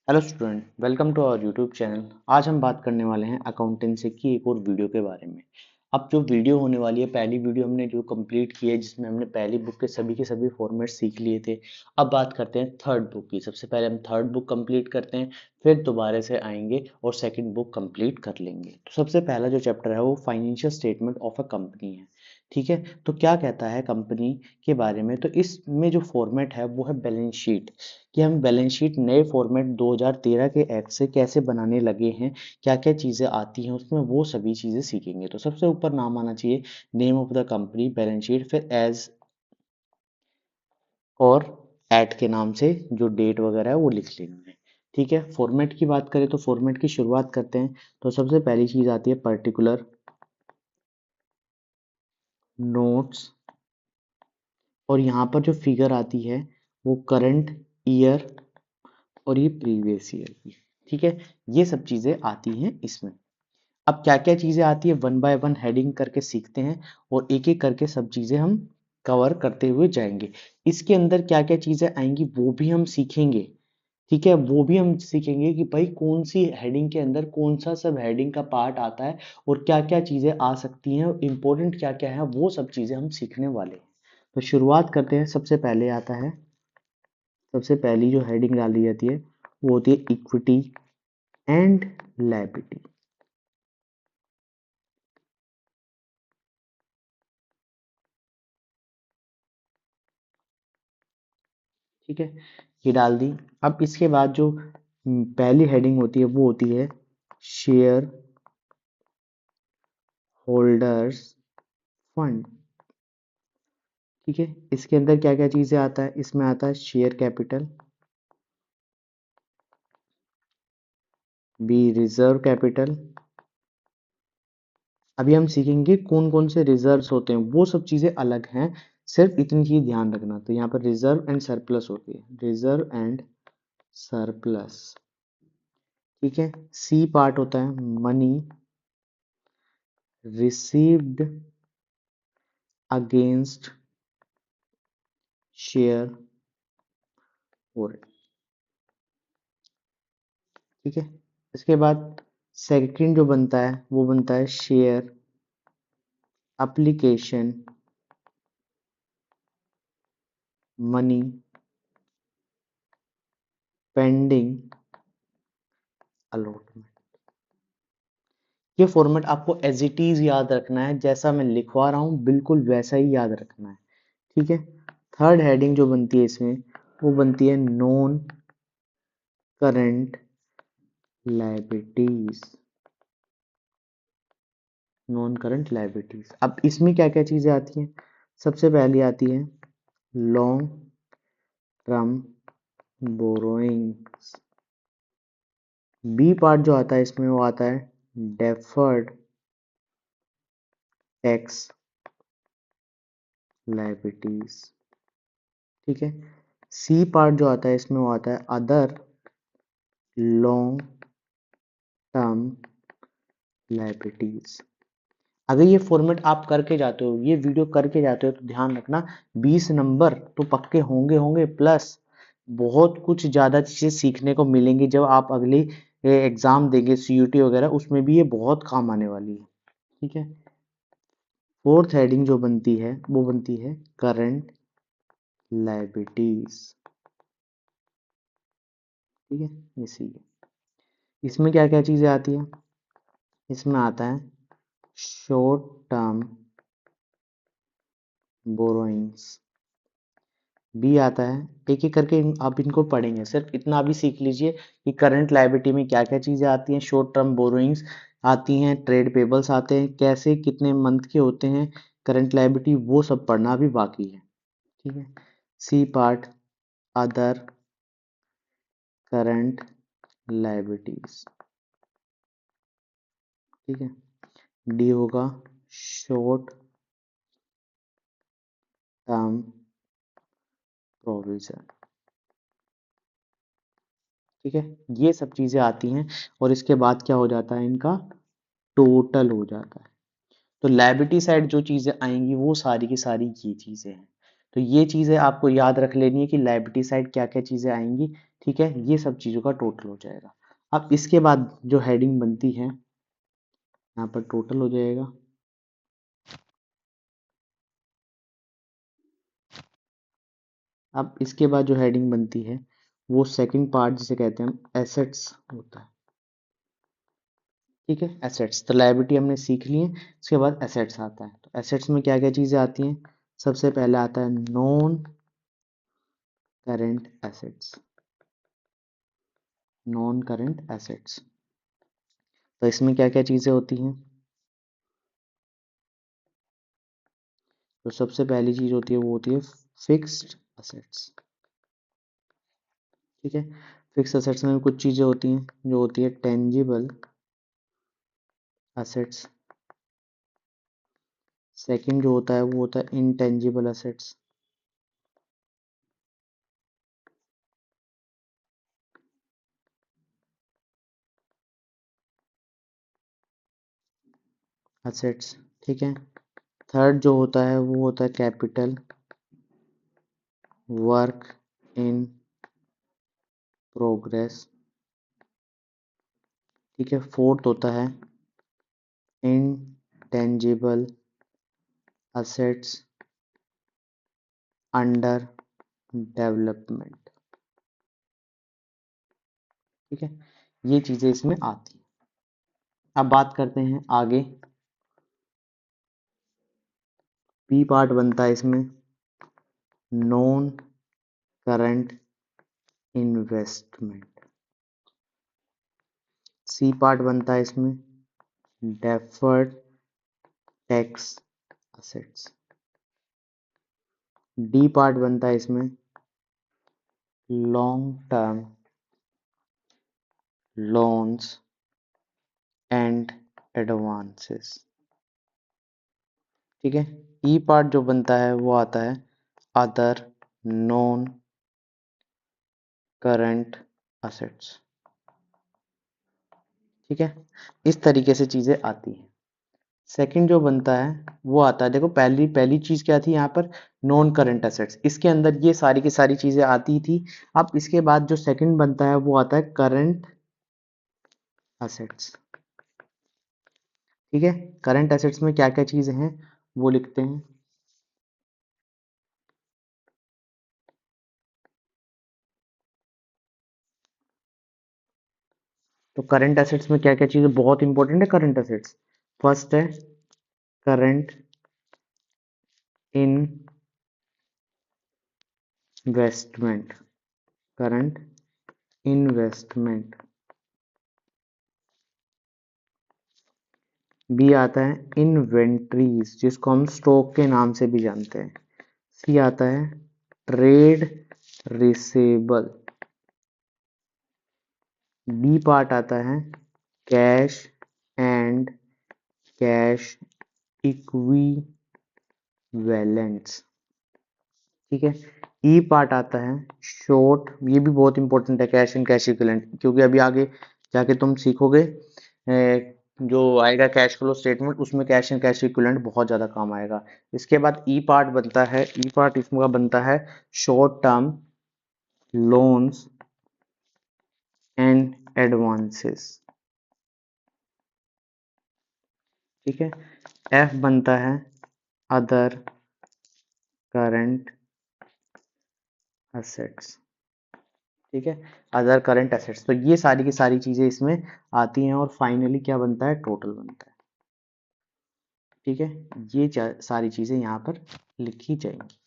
Hello student, welcome to our YouTube channel. आज हम बात करने वाले हैं अकाउंटेंसी की एक और वीडियो के बारे में। अब जो वीडियो होने वाली है, पहली वीडियो हमने जो कंप्लीट की है जिसमें हमने पहली बुक के सभी फॉर्मेट सीख लिए थे। अब बात करते हैं थर्ड बुक की। सबसे पहले हम थर्ड बुक कंप्लीट करते हैं, फिर दोबारा से आएंगे और सेकंड बुक कंप्लीट कर लेंगे। तो सबसे पहला जो चैप्टर है वो financial statement of a company है। ठीक है, तो क्या कहता है कंपनी के बारे में? तो इसमें जो फॉर्मेट है वो है बैलेंस शीट, कि हम बैलेंस शीट नए फॉर्मेट 2013 के एक्ट से कैसे बनाने लगे हैं, क्या क्या चीज़ें आती हैं उसमें, वो सभी चीज़ें सीखेंगे। तो सबसे ऊपर नाम आना चाहिए name of the company, balance sheet, फिर एज और एट के नाम से जो डेट वगैरह है वो लिख लेंगे। ठीक है, फॉर्मेट की बात करें तो फॉर्मेट की शुरुआत करते हैं। तो सबसे पहली चीज़ आती है पर्टिकुलर नोट्स, और यहाँ पर जो फिगर आती है वो करंट ईयर और ये प्रीवियस ईयर की। ठीक है, ये सब चीज़ें आती हैं इसमें। अब क्या क्या चीज़ें आती है वन बाय वन हेडिंग करके सीखते हैं, और एक एक करके सब चीज़ें हम कवर करते हुए जाएंगे। इसके अंदर क्या क्या चीज़ें आएंगी वो भी हम सीखेंगे। ठीक है, वो भी हम सीखेंगे कि भाई कौन सी हेडिंग के अंदर कौन सा सब हेडिंग का पार्ट आता है और क्या क्या चीज़ें आ सकती हैं, इंपॉर्टेंट क्या क्या है, वो सब चीज़ें हम सीखने वाले हैं। तो शुरुआत करते हैं। सबसे पहले आता है, सबसे पहली जो हेडिंग डाली जाती है वो होती है इक्विटी एंड लायबिलिटी। ठीक है, ये डाल दी। अब इसके बाद जो पहली हेडिंग होती है वो होती है शेयर होल्डर्स फंड। ठीक है, इसके अंदर क्या क्या चीजें आता है? इसमें आता है share capital, B reserve capital. अभी हम सीखेंगे कौन कौन से रिजर्व्स होते हैं, वो सब चीजें अलग हैं। सिर्फ इतनी चीज ध्यान रखना। तो यहाँ पर रिजर्व एंड सरप्लस होती है, रिजर्व एंड सरप्लस। ठीक है, सी पार्ट होता है money received against share hold. ठीक है, इसके बाद सेकंड जो बनता है वो बनता है share application money pending allotment. ये फॉर्मेट आपको एज इट इज याद रखना है, जैसा मैं लिखवा रहा हूँ बिल्कुल वैसा ही याद रखना है। ठीक है, थर्ड हेडिंग जो बनती है इसमें वो बनती है non current liabilities. Non current liabilities, अब इसमें क्या क्या चीजें आती हैं? सबसे पहली आती है long term borrowings. B part जो आता है इसमें वो आता है डेफर्ड टैक्स लायबिलिटीज। ठीक है, सी पार्ट जो आता है इसमें वो आता है अदर लॉन्ग टर्म लायबिलिटीज। अगर ये फॉर्मेट आप करके जाते हो, ये वीडियो करके जाते हो, तो ध्यान रखना 20 नंबर तो पक्के होंगे होंगे, प्लस बहुत कुछ ज्यादा चीजें सीखने को मिलेंगी जब आप अगली एग्जाम देंगे, सीयूटी वगैरह, उसमें भी ये बहुत काम आने वाली है। ठीक है, फोर्थ हेडिंग जो बनती है वो बनती है करंट लायबिलिटीज। ठीक है, इसी इसमें क्या क्या चीजें आती हैं? इसमें आता है शॉर्ट टर्म बोरोइंग्स। बी आता है, एक एक करके आप इनको पढ़ेंगे, सिर्फ इतना भी सीख लीजिए कि करंट लायबिलिटी में क्या क्या चीजें आती हैं, शॉर्ट टर्म बोरोइंग्स आती हैं, ट्रेड पेबल्स आते हैं, कैसे कितने मंथ के होते हैं करंट लायबिलिटी, वो सब पढ़ना भी बाकी है। ठीक है, C part other current liabilities. ठीक है, डी होगा शॉर्ट टर्म प्रोविजन। ठीक है, ये सब चीजें आती हैं, और इसके बाद क्या हो जाता है, इनका टोटल हो जाता है। तो लायबिलिटी साइड जो चीजें आएंगी वो सारी की सारी ये चीजें हैं। तो ये चीजें आपको याद रख लेनी है कि लायबिलिटी साइड क्या क्या चीजें आएंगी, ठीक है, ये सब चीजों का टोटल हो जाएगा। अब इसके बाद जो हेडिंग बनती है यहाँ पर टोटल हो जाएगा। अब इसके बाद जो हेडिंग बनती है वो सेकंड पार्ट जिसे कहते हैं हम एसेट्स होता है, ठीक है, एसेट्स। तो लायबिलिटी हमने सीख ली है, इसके बाद एसेट्स आता है। तो एसेट्स में क्या क्या चीजें आती हैं, सबसे पहले आता है non current assets, non current assets. तो इसमें क्या क्या चीजें होती हैं, तो सबसे पहली चीज होती है वो होती है फिक्स्ड असेट्स, ठीक है। फिक्स्ड असेट्स में कुछ चीजें होती हैं जो होती है टेंजिबल असेट्स, सेकंड जो होता है वो होता है इनटेंजिबल असेट्स, असेट्स, ठीक है। थर्ड जो होता है वो होता है कैपिटल वर्क इन प्रोग्रेस, ठीक है। फोर्थ होता है इनटेंजिबल असेट्स अंडर डेवलपमेंट, ठीक है। ये चीजें इसमें आती हैं। अब बात करते हैं आगे, पी पार्ट बनता है इसमें non current investment, C part बनता है इसमें deferred tax assets, D part बनता है इसमें long term loans and advances, ठीक है। ई पार्ट जो बनता है वो आता है अदर नॉन करंट असेट्स, ठीक है। इस तरीके से चीजें आती हैं। सेकंड जो बनता है वो आता है, देखो पहली पहली चीज क्या थी यहाँ पर, नॉन करंट असेट्स, इसके अंदर ये सारी की सारी चीजें आती थी। अब इसके बाद जो सेकंड बनता है वो आता है करंट असेट्स, ठीक है। करंट असेट्स में क्या क्या चीजें हैं वो लिखते हैं। तो करंट एसेट्स में क्या क्या चीजें बहुत इंपॉर्टेंट है, करंट एसेट्स फर्स्ट है current investment, current investment. B आता है इन्वेंट्रीज जिसको हम स्टॉक के नाम से भी जानते हैं। सी आता है ट्रेड रिसेबल। डी पार्ट आता है कैश एंड कैश इक्विवेलेंट्स, ठीक है। ई पार्ट आता है शॉर्ट, ये भी बहुत इंपॉर्टेंट है कैश एंड कैश इक्विवेलेंट, क्योंकि अभी आगे जाके तुम सीखोगे जो आएगा कैश फ्लो स्टेटमेंट, उसमें कैश एंड कैश इक्विवेलेंट बहुत ज्यादा काम आएगा। इसके बाद ई पार्ट बनता है, ई पार्ट इसमें का बनता है short term loans and advances, ठीक है। एफ बनता है अदर करंट असेट्स, ठीक है, अदर करंट एसेट्स। तो ये सारी की सारी चीजें इसमें आती हैं और फाइनली क्या बनता है, टोटल बनता है, ठीक है। ये सारी चीजें यहाँ पर लिखी जाएंगी।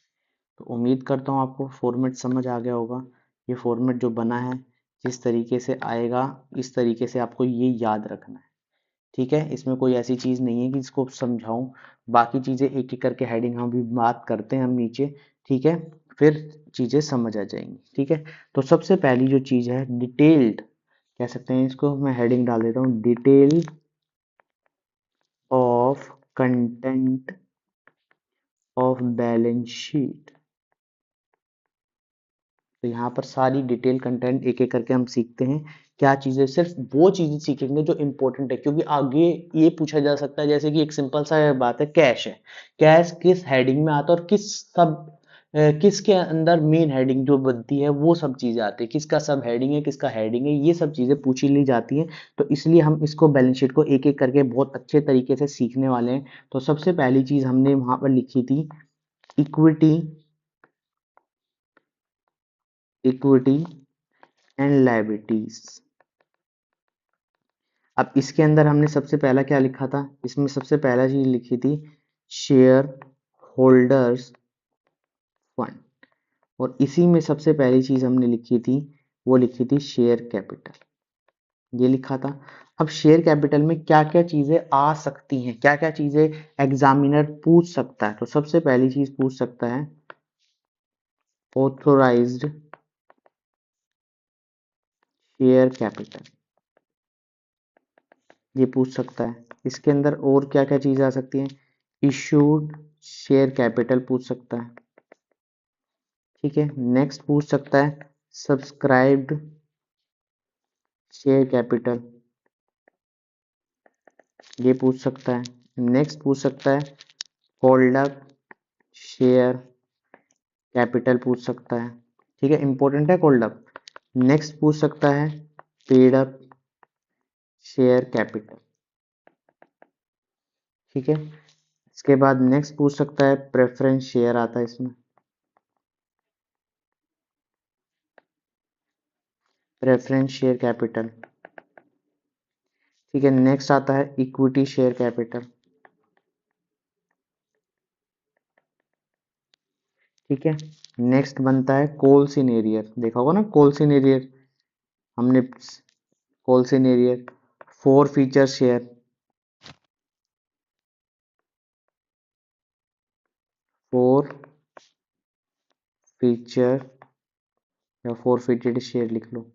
तो उम्मीद करता हूँ आपको फॉर्मेट समझ आ गया होगा। ये फॉर्मेट जो बना है जिस तरीके से आएगा इस तरीके से आपको ये याद रखना है, ठीक है। इसमें कोई ऐसी चीज नहीं है कि इसको समझाऊं, बाकी चीजें एक एक करके हेडिंग हम भी बात करते हैं हम नीचे, ठीक है, फिर चीजें समझ आ जाएंगी, ठीक है। तो सबसे पहली जो चीज है डिटेल्ड कह सकते हैं इसको, मैं हेडिंग डाल देता हूँ detail of content of balance sheet. तो यहाँ पर सारी डिटेल कंटेंट एक एक करके हम सीखते हैं। क्या चीजें, सिर्फ वो चीजें सीखेंगे जो इंपॉर्टेंट है, क्योंकि आगे ये पूछा जा सकता है, जैसे कि एक सिंपल सा बात है कैश है, कैश किस हेडिंग में आता है और किस सब किसके अंदर मेन हेडिंग जो बनती है वो सब चीजें आती है, किसका सब हेडिंग है, किसका हेडिंग है, ये सब चीजें पूछी ली जाती हैं। तो इसलिए हम इसको बैलेंस शीट को एक एक करके बहुत अच्छे तरीके से सीखने वाले हैं। तो सबसे पहली चीज हमने वहां पर लिखी थी इक्विटी, इक्विटी एंड लायबिलिटीज। अब इसके अंदर हमने सबसे पहला क्या लिखा था, इसमें सबसे पहला चीज लिखी थी शेयर होल्डर्स फंड, और इसी में सबसे पहली चीज हमने लिखी थी वो लिखी थी शेयर कैपिटल, ये लिखा था। अब शेयर कैपिटल में क्या क्या चीजें आ सकती हैं, क्या क्या चीजें एग्जामिनर पूछ सकता है, तो सबसे पहली चीज पूछ सकता है ऑथोराइज्ड शेयर कैपिटल, ये पूछ सकता है। इसके अंदर और क्या क्या चीजें आ सकती हैं, इशूड शेयर कैपिटल पूछ सकता है, ठीक है। नेक्स्ट पूछ सकता है सब्सक्राइब्ड शेयर कैपिटल, ये पूछ सकता है। नेक्स्ट पूछ सकता है होल्ड अप शेयर कैपिटल पूछ सकता है, ठीक है, इंपॉर्टेंट है होल्ड अप। नेक्स्ट पूछ सकता है पेड अप शेयर कैपिटल, ठीक है। इसके बाद नेक्स्ट पूछ सकता है प्रेफरेंस शेयर आता है इसमें, प्रेफरेंस शेयर कैपिटल, ठीक है। नेक्स्ट आता है इक्विटी शेयर कैपिटल, ठीक है। नेक्स्ट बनता है कोल्स इन एरियर, देखा होगा ना कोल्स इन एरियर, हमने calls in arrear forfeiture share, forfeiture या फोर फीचर शेयर लिख लो,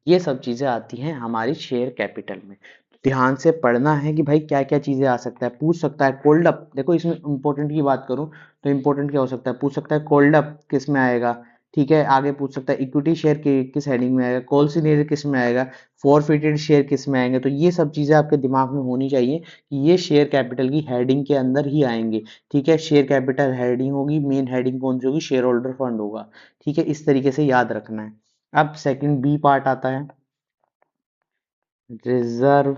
ये सब चीजें आती हैं हमारी शेयर कैपिटल में। ध्यान से पढ़ना है कि भाई क्या क्या चीजें आ सकता है, पूछ सकता है कोल्ड अप, देखो इसमें इंपॉर्टेंट की बात करूं तो इंपॉर्टेंट क्या हो सकता है, पूछ सकता है कोल्ड अप किस में आएगा, ठीक है। आगे पूछ सकता है इक्विटी शेयर के किस हेडिंग में आएगा, कॉल शेयर किस में आएगा, फॉरफिटेड शेयर किस में आएंगे। तो ये सब चीजें आपके दिमाग में होनी चाहिए कि ये शेयर कैपिटल की हेडिंग के अंदर ही आएंगे, ठीक है। शेयर कैपिटल हेडिंग होगी, मेन हेडिंग कौन सी होगी, शेयर होल्डर फंड होगा, ठीक है। इस तरीके से याद रखना है। अब सेकंड बी पार्ट आता है रिजर्व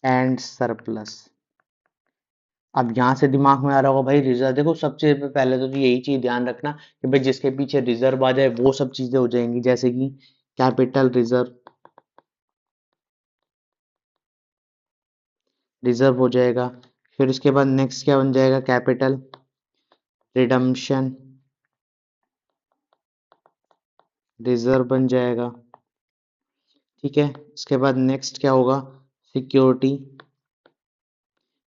एंड सरप्लस। अब यहां से दिमाग में आ रहा होगा भाई रिजर्व, देखो सबसे पहले तो यही चीज ध्यान रखना कि भाई जिसके पीछे रिजर्व आ जाए वो सब चीजें हो जाएंगी, जैसे कि कैपिटल रिजर्व, रिजर्व हो जाएगा। फिर उसके बाद नेक्स्ट क्या बन जाएगा, कैपिटल रिडम्पशन रिजर्व बन जाएगा, ठीक है। इसके बाद नेक्स्ट क्या होगा, सिक्योरिटी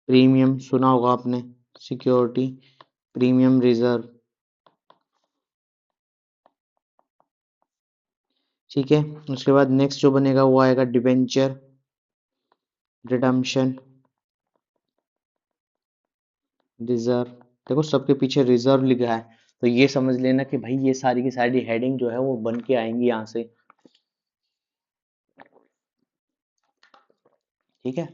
प्रीमियम, सुना होगा आपने, सिक्योरिटी प्रीमियम रिजर्व, ठीक है। उसके बाद नेक्स्ट जो बनेगा वो आएगा डिबेंचर रिडम्पशन रिजर्व, देखो सबके पीछे रिजर्व लिखा है, तो ये समझ लेना कि भाई ये सारी की सारी हेडिंग जो है वो बन के आएंगी यहाँ से, ठीक है।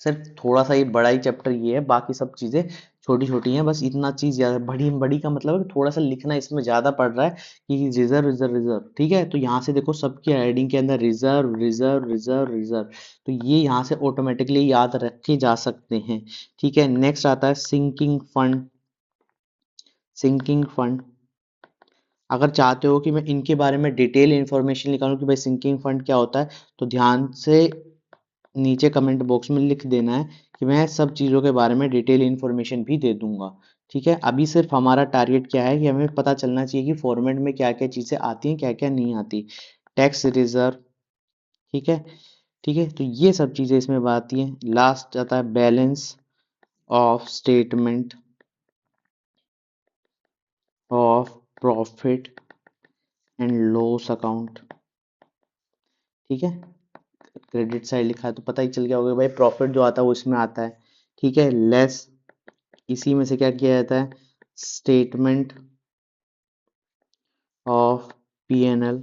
सिर्फ थोड़ा सा ये बड़ा ही चैप्टर ये है, बाकी सब चीजें छोटी छोटी हैं, बस इतना चीज ज्यादा बड़ी बड़ी का मतलब है कि थोड़ा सा लिखना इसमें ज्यादा पड़ रहा है कि रिजर्व रिजर्व रिजर्व, ठीक है। तो यहाँ से देखो सबकी हेडिंग के अंदर रिजर्व रिजर्व रिजर्व रिजर्व, तो ये यहाँ से ऑटोमेटिकली याद रखे जा सकते हैं, ठीक है। नेक्स्ट आता है सिंकिंग फंड, सिंकिंग फंड, अगर चाहते हो कि मैं इनके बारे में डिटेल इंफॉर्मेशन निकालूं कि भाई सिंकिंग फंड क्या होता है, तो ध्यान से नीचे कमेंट बॉक्स में लिख देना है कि मैं सब चीज़ों के बारे में डिटेल इंफॉर्मेशन भी दे दूंगा, ठीक है। अभी सिर्फ हमारा टारगेट क्या है कि हमें पता चलना चाहिए कि फॉर्मेट में क्या क्या चीज़ें आती हैं क्या क्या नहीं आती, टैक्स रिजर्व, ठीक है, ठीक है। तो ये सब चीज़ें इसमें आती हैं। लास्ट आता है balance of statement of profit and loss account, ठीक है। क्रेडिट साइड लिखा है तो पता ही चल गया होगा भाई प्रॉफिट जो आता है वो इसमें आता है, ठीक है। लेस इसी में से क्या किया जाता है, statement of P and L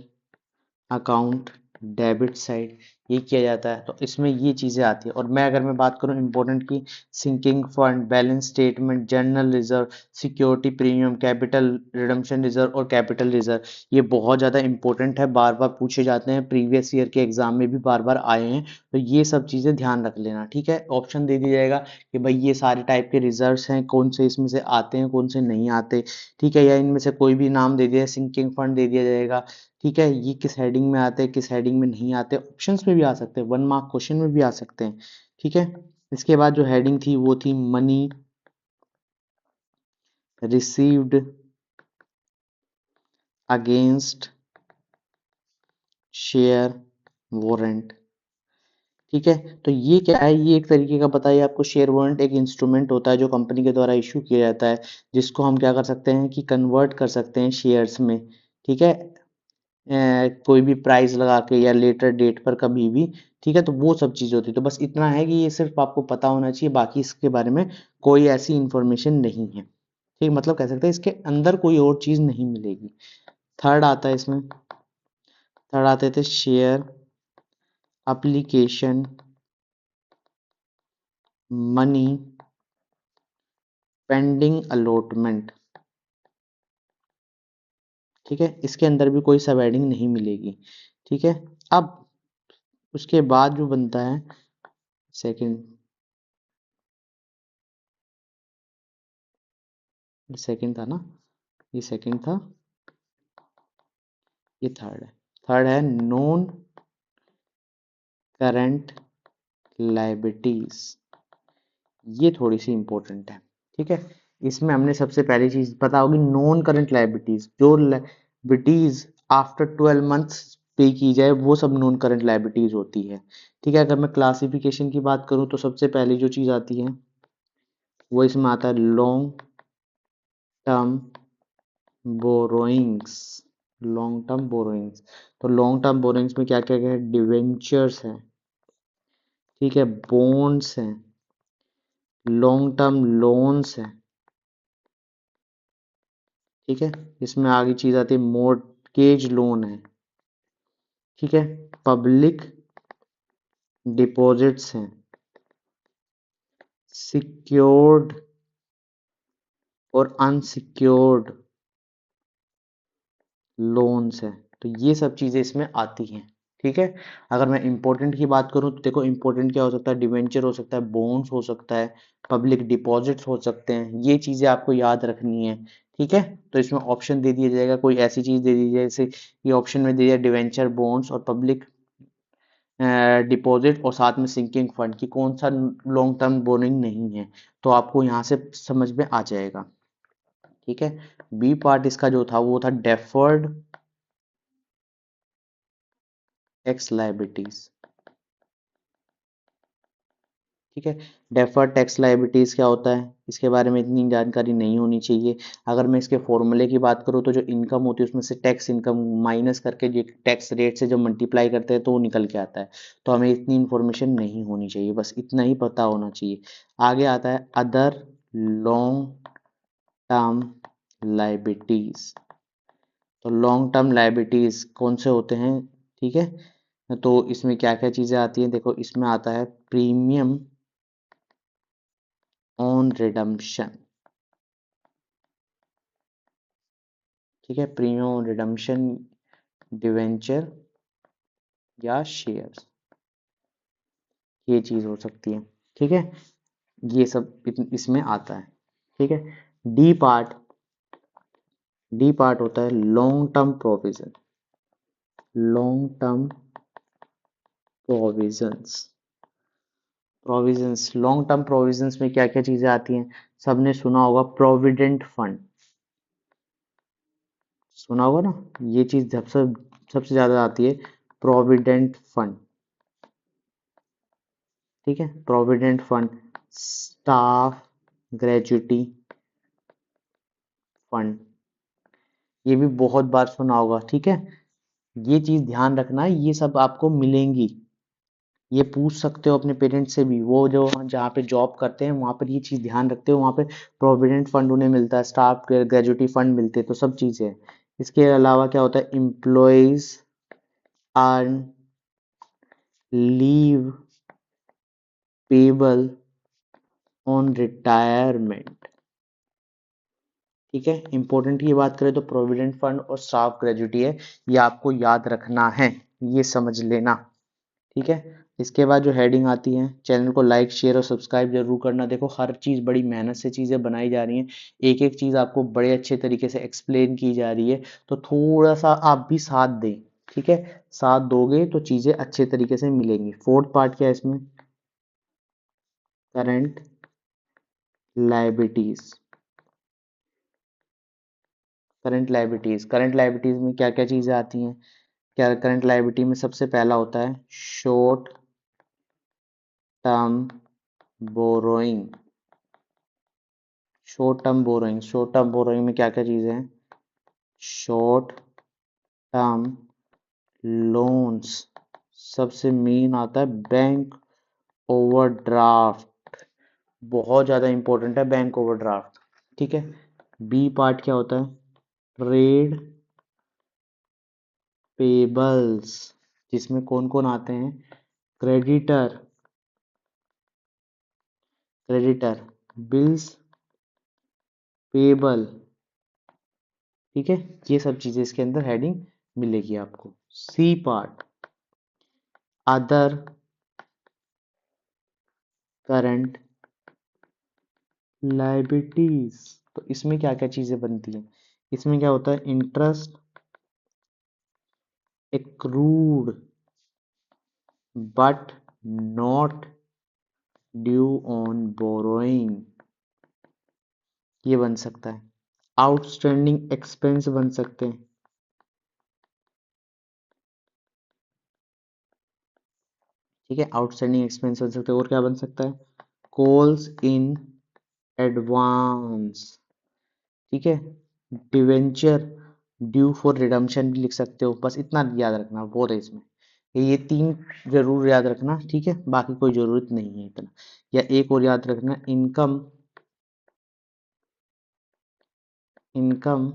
account debit side, ये किया जाता है, तो इसमें ये चीज़ें आती है। और अगर मैं बात करूँ इंपॉर्टेंट की, sinking fund, balance statement, general reserve, security premium, capital redemption reserve और कैपिटल रिजर्व, ये बहुत ज़्यादा इंपॉर्टेंट है, बार बार पूछे जाते हैं, प्रीवियस ईयर के एग्जाम में भी बार बार आए हैं, तो ये सब चीज़ें ध्यान रख लेना। ठीक है, ऑप्शन दे दिया जाएगा कि भाई ये सारे टाइप के रिजर्व्स हैं, कौन से इसमें से आते हैं, कौन से नहीं आते। ठीक है, या इनमें से कोई भी नाम दे दिया, सिंकिंग फंड दे दिया जाएगा। ठीक है, ये किस हेडिंग में आते हैं, किस हेडिंग में नहीं आते, ऑप्शंस में भी आ सकते हैं, 1 मार्क क्वेश्चन में भी आ सकते हैं। ठीक है, इसके बाद जो हेडिंग थी वो थी money received against share warrant. ठीक है, तो ये क्या है, ये एक तरीके का बताइए आपको, शेयर वारंट एक इंस्ट्रूमेंट होता है जो कंपनी के द्वारा इशू किया जाता है, जिसको हम क्या कर सकते हैं कि कन्वर्ट कर सकते हैं शेयर्स में। ठीक है, कोई भी प्राइस लगा के या लेटर डेट पर कभी भी। ठीक है, तो वो सब चीज़ होती है। तो बस इतना है कि ये सिर्फ आपको पता होना चाहिए, बाकी इसके बारे में कोई ऐसी इंफॉर्मेशन नहीं है। ठीक, मतलब कह सकते हैं इसके अंदर कोई और चीज़ नहीं मिलेगी। थर्ड आता है इसमें, थर्ड आते थे share application money pending allotment. ठीक है, इसके अंदर भी कोई सब हेडिंग नहीं मिलेगी। ठीक है, अब उसके बाद जो बनता है सेकंड, ये सेकंड था ना, ये सेकंड था, ये थर्ड है। थर्ड है नॉन करंट लायबिलिटीज, ये थोड़ी सी इंपॉर्टेंट है। ठीक है, इसमें हमने सबसे पहली चीज पता होगी, नॉन करंट लायबिलिटीज, जो लायबिलिटीज आफ्टर 12 मंथ्स पे की जाए वो सब नॉन करंट लायबिलिटीज होती है। ठीक है, अगर मैं क्लासिफिकेशन की बात करूं तो सबसे पहली जो चीज आती है वो इसमें आता है long term borrowings. Long term borrowings, तो लॉन्ग टर्म बोरोइंग्स में क्या क्या क्या है, डिवेंचर्स हैं, ठीक है, बॉन्ड्स हैं, लॉन्ग टर्म लोन्स हैं। ठीक है, इसमें आगे चीज आती है मॉर्टगेज लोन है। ठीक है, पब्लिक डिपॉजिट्स हैं, सिक्योर्ड और अनसिक्योर्ड लोन्स हैं। तो ये सब चीजें इसमें आती हैं। ठीक है, अगर मैं इंपॉर्टेंट की बात करूं तो देखो इंपॉर्टेंट क्या हो सकता है, डिवेंचर हो सकता है, बॉन्ड्स हो सकता है, पब्लिक डिपॉजिट्स हो सकते हैं, ये चीजें आपको याद रखनी है। ठीक है, तो इसमें ऑप्शन दे दिया जाएगा, कोई ऐसी चीज दे दी जाए जैसे ये ऑप्शन में दे दिया डिवेंचर, बॉन्ड्स और पब्लिक डिपॉजिट और साथ में सिंकिंग फंड की कौन सा लॉन्ग टर्म बोरिंग नहीं है, तो आपको यहाँ से समझ में आ जाएगा। ठीक है, बी पार्ट इसका जो था वो था डेफर्ड टैक्स लायबिलिटीज। ठीक है, डेफर्ड टैक्स लायबिलिटीज क्या होता है, इसके बारे में इतनी जानकारी नहीं होनी चाहिए। अगर मैं इसके फॉर्मूले की बात करूँ तो जो इनकम होती है उसमें से टैक्स इनकम माइनस करके जो टैक्स रेट से जब मल्टीप्लाई करते हैं तो वो निकल के आता है, तो हमें इतनी इन्फॉर्मेशन नहीं होनी चाहिए, बस इतना ही पता होना चाहिए। आगे आता है अदर लॉन्ग टर्म लायबिलिटीज, तो लॉन्ग टर्म लायबिलिटीज कौन से होते हैं। ठीक है, तो इसमें क्या क्या चीजें आती हैं, देखो इसमें आता है प्रीमियम ऑन रिडम्पशन। ठीक है, प्रीमियम ऑन रिडम्पशन, डिवेंचर या शेयर्स, ये चीज हो सकती है। ठीक है, ये सब इसमें आता है। ठीक है, डी पार्ट, डी पार्ट होता है long term provision, long term provisions. Provisions, long term provisions में क्या क्या चीजें आती हैं, सबने सुना होगा प्रोविडेंट फंड, सुना होगा ना, ये चीज सबसे सबसे ज्यादा आती है, प्रोविडेंट फंड। ठीक है, provident fund, staff gratuity fund, ये भी बहुत बार सुना होगा। ठीक है, ये चीज ध्यान रखना है, ये सब आपको मिलेंगी, ये पूछ सकते हो अपने पेरेंट्स से भी, वो जो जहाँ पे जॉब करते हैं वहां पर ये चीज ध्यान रखते हो, वहां पे प्रोविडेंट फंड उन्हें मिलता है, स्टाफ ग्रेजुटी फंड मिलते हैं, तो सब चीजें हैं। इसके अलावा क्या होता है, employees earn leave payable on retirement. ठीक है, इंपॉर्टेंट की बात करें तो प्रोविडेंट फंड और स्टाफ ग्रेजुटी है, ये आपको याद रखना है, ये समझ लेना। ठीक है, इसके बाद जो हेडिंग आती है, चैनल को लाइक शेयर और सब्सक्राइब जरूर करना। देखो हर चीज बड़ी मेहनत से चीजें बनाई जा रही हैं, एक एक चीज आपको बड़े अच्छे तरीके से एक्सप्लेन की जा रही है, तो थोड़ा सा आप भी साथ दें। ठीक है, साथ दोगे तो चीजें अच्छे तरीके से मिलेंगी। फोर्थ पार्ट क्या है इसमें, करंट लायबिलिटीज। करंट लायबिलिटीज में क्या क्या चीजें आती हैं, क्या करंट लायबिलिटी में सबसे पहला होता है short term borrowing. Short term borrowing में क्या क्या चीजें हैं, शॉर्ट टर्म लोन्स, सबसे मेन आता है बैंक ओवरड्राफ्ट, बहुत ज्यादा इंपॉर्टेंट है बैंक ओवरड्राफ्ट। ठीक है, बी पार्ट क्या होता है, ट्रेड पेबल्स, जिसमें कौन कौन आते हैं, क्रेडिटर, बिल्स पेबल। ठीक है, ये सब चीजें इसके अंदर हेडिंग मिलेगी आपको। C part, other current liabilities, तो इसमें क्या क्या चीजें बनती हैं, इसमें क्या होता है, interest accrued but not due on borrowing, ये बन सकता है। आउटस्टैंडिंग एक्सपेंस बन सकते हैं। ठीक है, आउटस्टैंडिंग एक्सपेंस बन सकते हैं। और क्या बन सकता है, कॉल्स इन एडवांस। ठीक है, डिवेंचर ड्यू फॉर रिडम्पशन भी लिख सकते हो, बस इतना याद रखना बहुत है इसमें, ये तीन जरूर याद रखना। ठीक है, बाकी कोई जरूरत नहीं है इतना। या एक और याद रखना, income income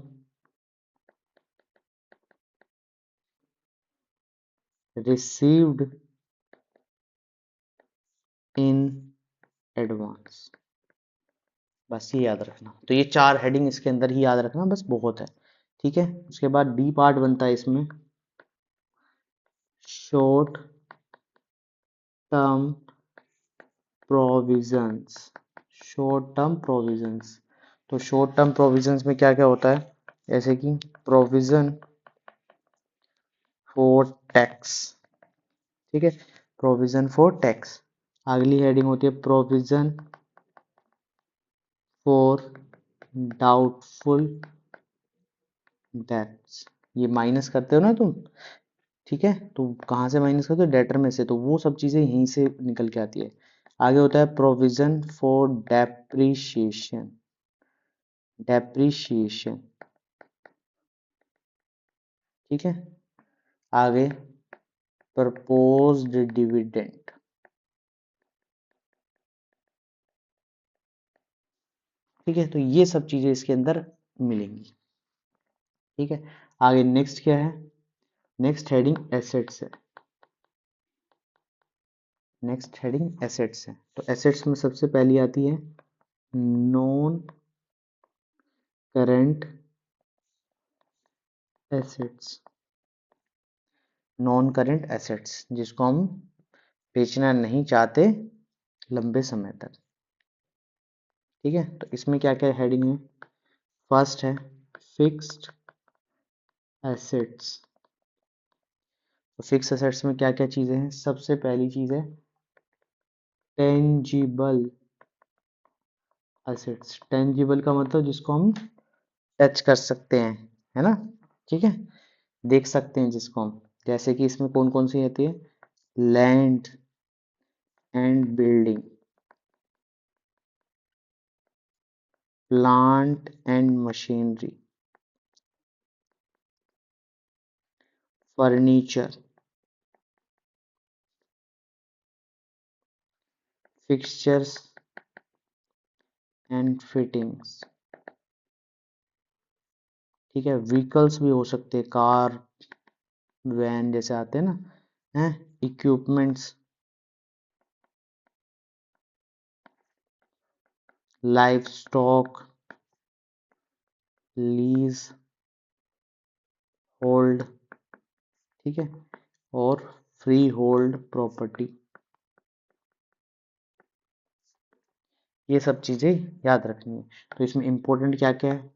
received in advance, बस ये याद रखना। तो ये चार हेडिंग इसके अंदर ही याद रखना, बस बहुत है। ठीक है, उसके बाद डी पार्ट बनता है इसमें, शॉर्ट टर्म प्रोविजंस। तो शॉर्ट टर्म प्रोविजंस में क्या क्या होता है, जैसे कि प्रोविजन फॉर टैक्स। ठीक है, प्रोविजन फॉर टैक्स। अगली हेडिंग होती है प्रोविजन फॉर डाउटफुल डेट्स, ये माइनस करते हो ना तुम। ठीक है, तो कहाँ से माइनस करते हो, डेटर में से, तो वो सब चीजें यहीं से निकल के आती है। आगे होता है प्रोविजन फॉर डेप्रीशिएशन। ठीक है, आगे प्रपोज्ड डिविडेंड। ठीक है, तो ये सब चीजें इसके अंदर मिलेंगी। ठीक है, आगे नेक्स्ट क्या है, नेक्स्ट हेडिंग एसेट्स है। तो एसेट्स में सबसे पहली आती है नॉन करंट एसेट्स। जिसको हम बेचना नहीं चाहते लंबे समय तक। ठीक है, तो इसमें क्या क्या हेडिंग है, फर्स्ट है फिक्स्ड एसेट्स। तो फिक्स एसेट्स में क्या क्या चीजें हैं, सबसे पहली चीज है टेंजिबल एसेट्स। टेंजिबल का मतलब जिसको हम टच कर सकते हैं, है ना। ठीक है, देख सकते हैं जिसको हम, जैसे कि इसमें कौन कौन सी आती है, land and building, plant and machinery, furniture, fixtures and fittings. ठीक है, व्हीकल्स भी हो सकते हैं, कार वैन जैसे आते हैं ना, हैं, equipments, life stock, lease hold, ठीक है, और फ्री होल्ड प्रॉपर्टी। ये सब चीजें याद रखनी है। तो इसमें इंपॉर्टेंट क्या क्या है,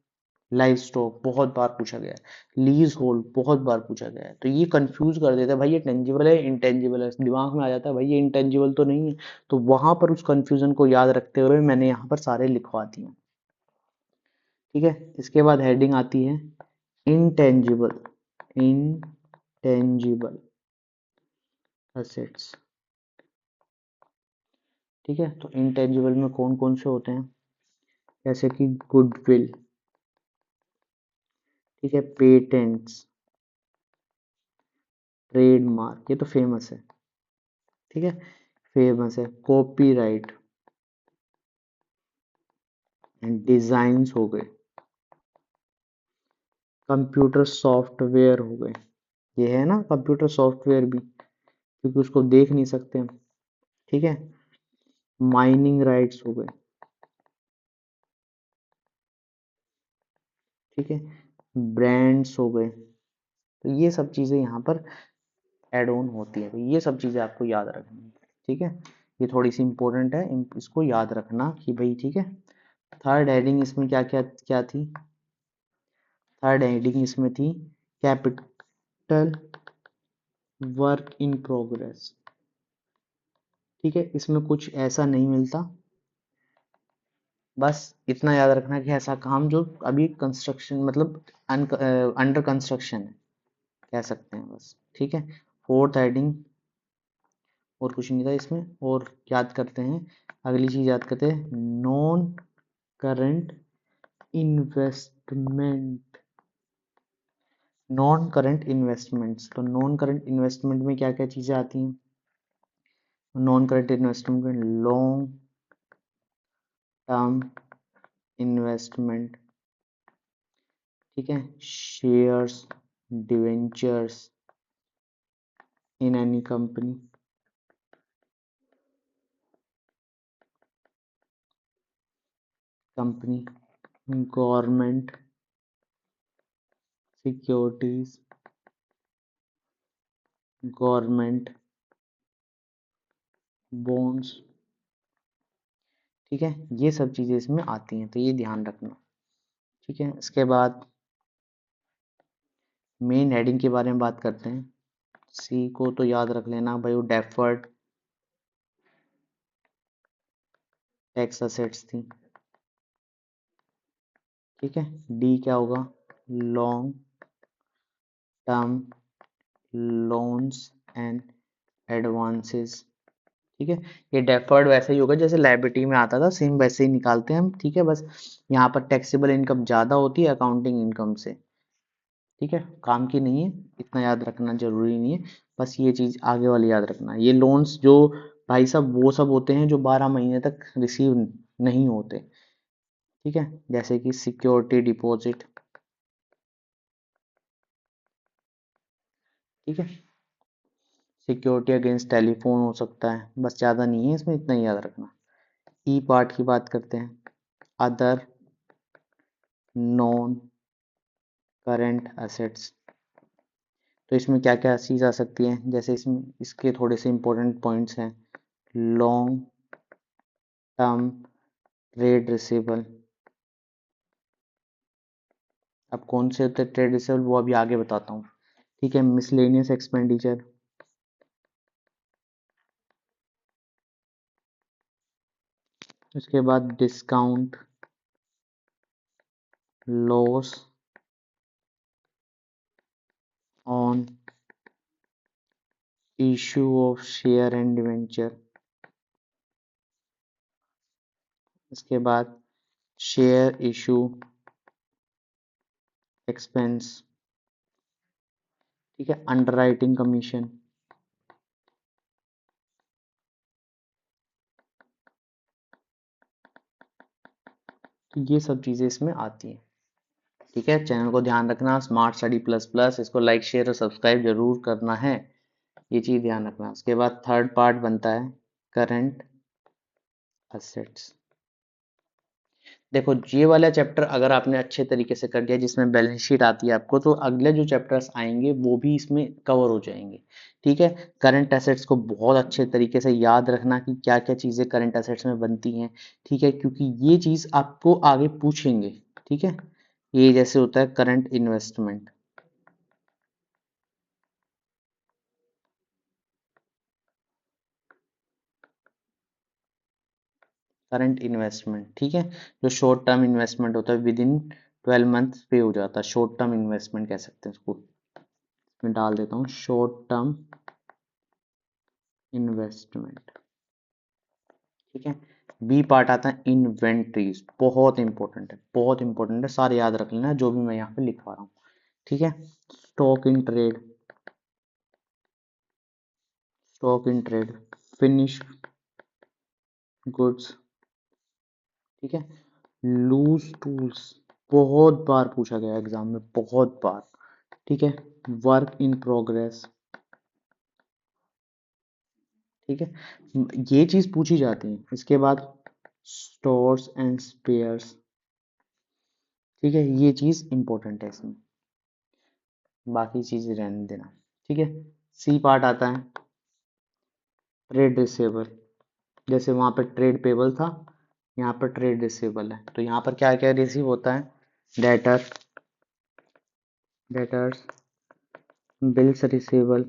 लाइफ स्टॉक बहुत बार पूछा गया है, लीज होल्ड बहुत बार पूछा गया है। तो ये कंफ्यूज कर देता है, भाई ये टेंजिबल है इंटेंजिबल है, दिमाग में आ जाता है भाई ये इंटेंजिबल तो नहीं है। तो वहां पर उस कंफ्यूजन को याद रखते हुए मैंने यहाँ पर सारे लिखवा दिए, ठीक है। इसके बाद हेडिंग आती है इंटेंजिबल, इंटेंजिबल असेट्स, ठीक है। तो इंटेंजिबल में कौन कौन से होते हैं, जैसे कि गुडविल, ठीक है, पेटेंट्स, ट्रेडमार्क, ये तो फेमस है, ठीक है, फेमस है, कॉपीराइट एंड डिजाइन्स हो गए, कंप्यूटर सॉफ्टवेयर हो गए, ये है ना कंप्यूटर सॉफ्टवेयर भी, क्योंकि उसको देख नहीं सकते हम, ठीक है, माइनिंग राइट्स हो गए, ठीक है, ब्रांड्स हो गए। तो ये सब चीजें यहाँ पर एड ऑन होती है, तो ये सब चीजें आपको याद रखनी है, ठीक है। ये थोड़ी सी इंपॉर्टेंट है, इसको याद रखना कि भाई, ठीक है। थर्ड हेडिंग इसमें क्या क्या क्या थी, थर्ड हेडिंग इसमें थी कैपिटल वर्क इन प्रोग्रेस, ठीक है। इसमें कुछ ऐसा नहीं मिलता, बस इतना याद रखना कि ऐसा काम जो अभी कंस्ट्रक्शन मतलब अंडर कंस्ट्रक्शन है, कह सकते हैं बस, ठीक है। फोर्थ हेडिंग और कुछ नहीं था इसमें, और याद करते हैं, अगली चीज याद करते हैं, non current investment, non current investments. तो नॉन करंट इन्वेस्टमेंट में क्या क्या चीजें आती हैं, नॉन करंट इन्वेस्टमेंट में लॉन्ग टर्म इन्वेस्टमेंट, ठीक है, shares, debentures in any company, government securities, government bonds, ठीक है। ये सब चीजें इसमें आती हैं, तो ये ध्यान रखना, ठीक है। इसके बाद मेन हेडिंग के बारे में बात करते हैं। सी को तो याद रख लेना भाई, वो डेफर्ड टैक्स असेट्स थी, ठीक है। डी क्या होगा, long term loans and advances, ठीक है। ये डेफर्ड वैसे ही होगा जैसे लायबिलिटी में आता था, सेम वैसे ही निकालते हैं हम, ठीक है। बस यहाँ पर टैक्सेबल इनकम ज्यादा होती है अकाउंटिंग इनकम से, ठीक है। काम की नहीं है, इतना याद रखना जरूरी नहीं है, बस ये चीज आगे वाली याद रखना। ये लोन्स जो भाई साहब वो सब होते हैं जो 12 महीने तक रिसीव नहीं होते, ठीक है, जैसे कि सिक्योरिटी डिपॉजिट, ठीक है, सिक्योरिटी अगेंस्ट टेलीफोन हो सकता है, बस ज्यादा नहीं है इसमें, इतना ही याद रखना। ई पार्ट की बात करते हैं, अदर नॉन करेंट असेट्स। तो इसमें क्या क्या चीज आ सकती है, जैसे इसमें इसके थोड़े से इंपॉर्टेंट पॉइंट्स हैं, लॉन्ग टर्म ट्रेड रिसीवेबल। अब कौन से होते हैं ट्रेड रिसीवेबल वो अभी आगे बताता हूँ, ठीक है। मिसलेनियस एक्सपेंडिचर, उसके बाद discount loss on issue of share and debenture, इसके बाद शेयर इशू एक्सपेंस, ठीक है, अंडरराइटिंग कमीशन, तो ये सब चीजें इसमें आती हैं, ठीक है। चैनल को ध्यान रखना, स्मार्ट स्टडी प्लस प्लस, इसको लाइक शेयर और सब्सक्राइब जरूर करना है। ये चीज ध्यान रखना। उसके बाद थर्ड पार्ट बनता है करंट असेट्स। देखो ये वाला चैप्टर अगर आपने अच्छे तरीके से कर दिया, जिसमें बैलेंस शीट आती है आपको, तो अगले जो चैप्टर्स आएंगे वो भी इसमें कवर हो जाएंगे। ठीक है, करंट एसेट्स को बहुत अच्छे तरीके से याद रखना कि क्या क्या चीजें करंट एसेट्स में बनती हैं। ठीक है, क्योंकि ये चीज आपको आगे पूछेंगे। ठीक है, ये जैसे होता है करंट इन्वेस्टमेंट। करंट इन्वेस्टमेंट, ठीक है, जो शॉर्ट टर्म इन्वेस्टमेंट होता है, विद इन 12 मंथ पे हो जाता है, शॉर्ट टर्म इन्वेस्टमेंट कह सकते हैं उसको। मैं डाल देता हूँ शॉर्ट टर्म इन्वेस्टमेंट। ठीक है, बी पार्ट आता है इन्वेंट्रीज, बहुत इंपॉर्टेंट है, बहुत इंपॉर्टेंट है, सारे याद रख लेना जो भी मैं यहाँ पे लिखवा रहा हूँ। ठीक है, stock in trade, stock in trade, finish goods. ठीक है, लूज टूल्स, बहुत बार पूछा गया एग्जाम में, बहुत बार। ठीक है, वर्क इन प्रोग्रेस। ठीक है, ये चीज पूछी जाती है। इसके बाद स्टोर्स एंड स्पेयर्स। ठीक है, ये चीज इंपॉर्टेंट है इसमें, बाकी चीजें रहने देना। ठीक है, सी पार्ट आता है ट्रेड रिसेबल। जैसे वहां पर ट्रेड पेबल था, यहाँ पर ट्रेड रिसेबल है, तो यहाँ पर क्या क्या रिसीव होता है, डेटर, डेटर्स, बिल्स रिसेबल।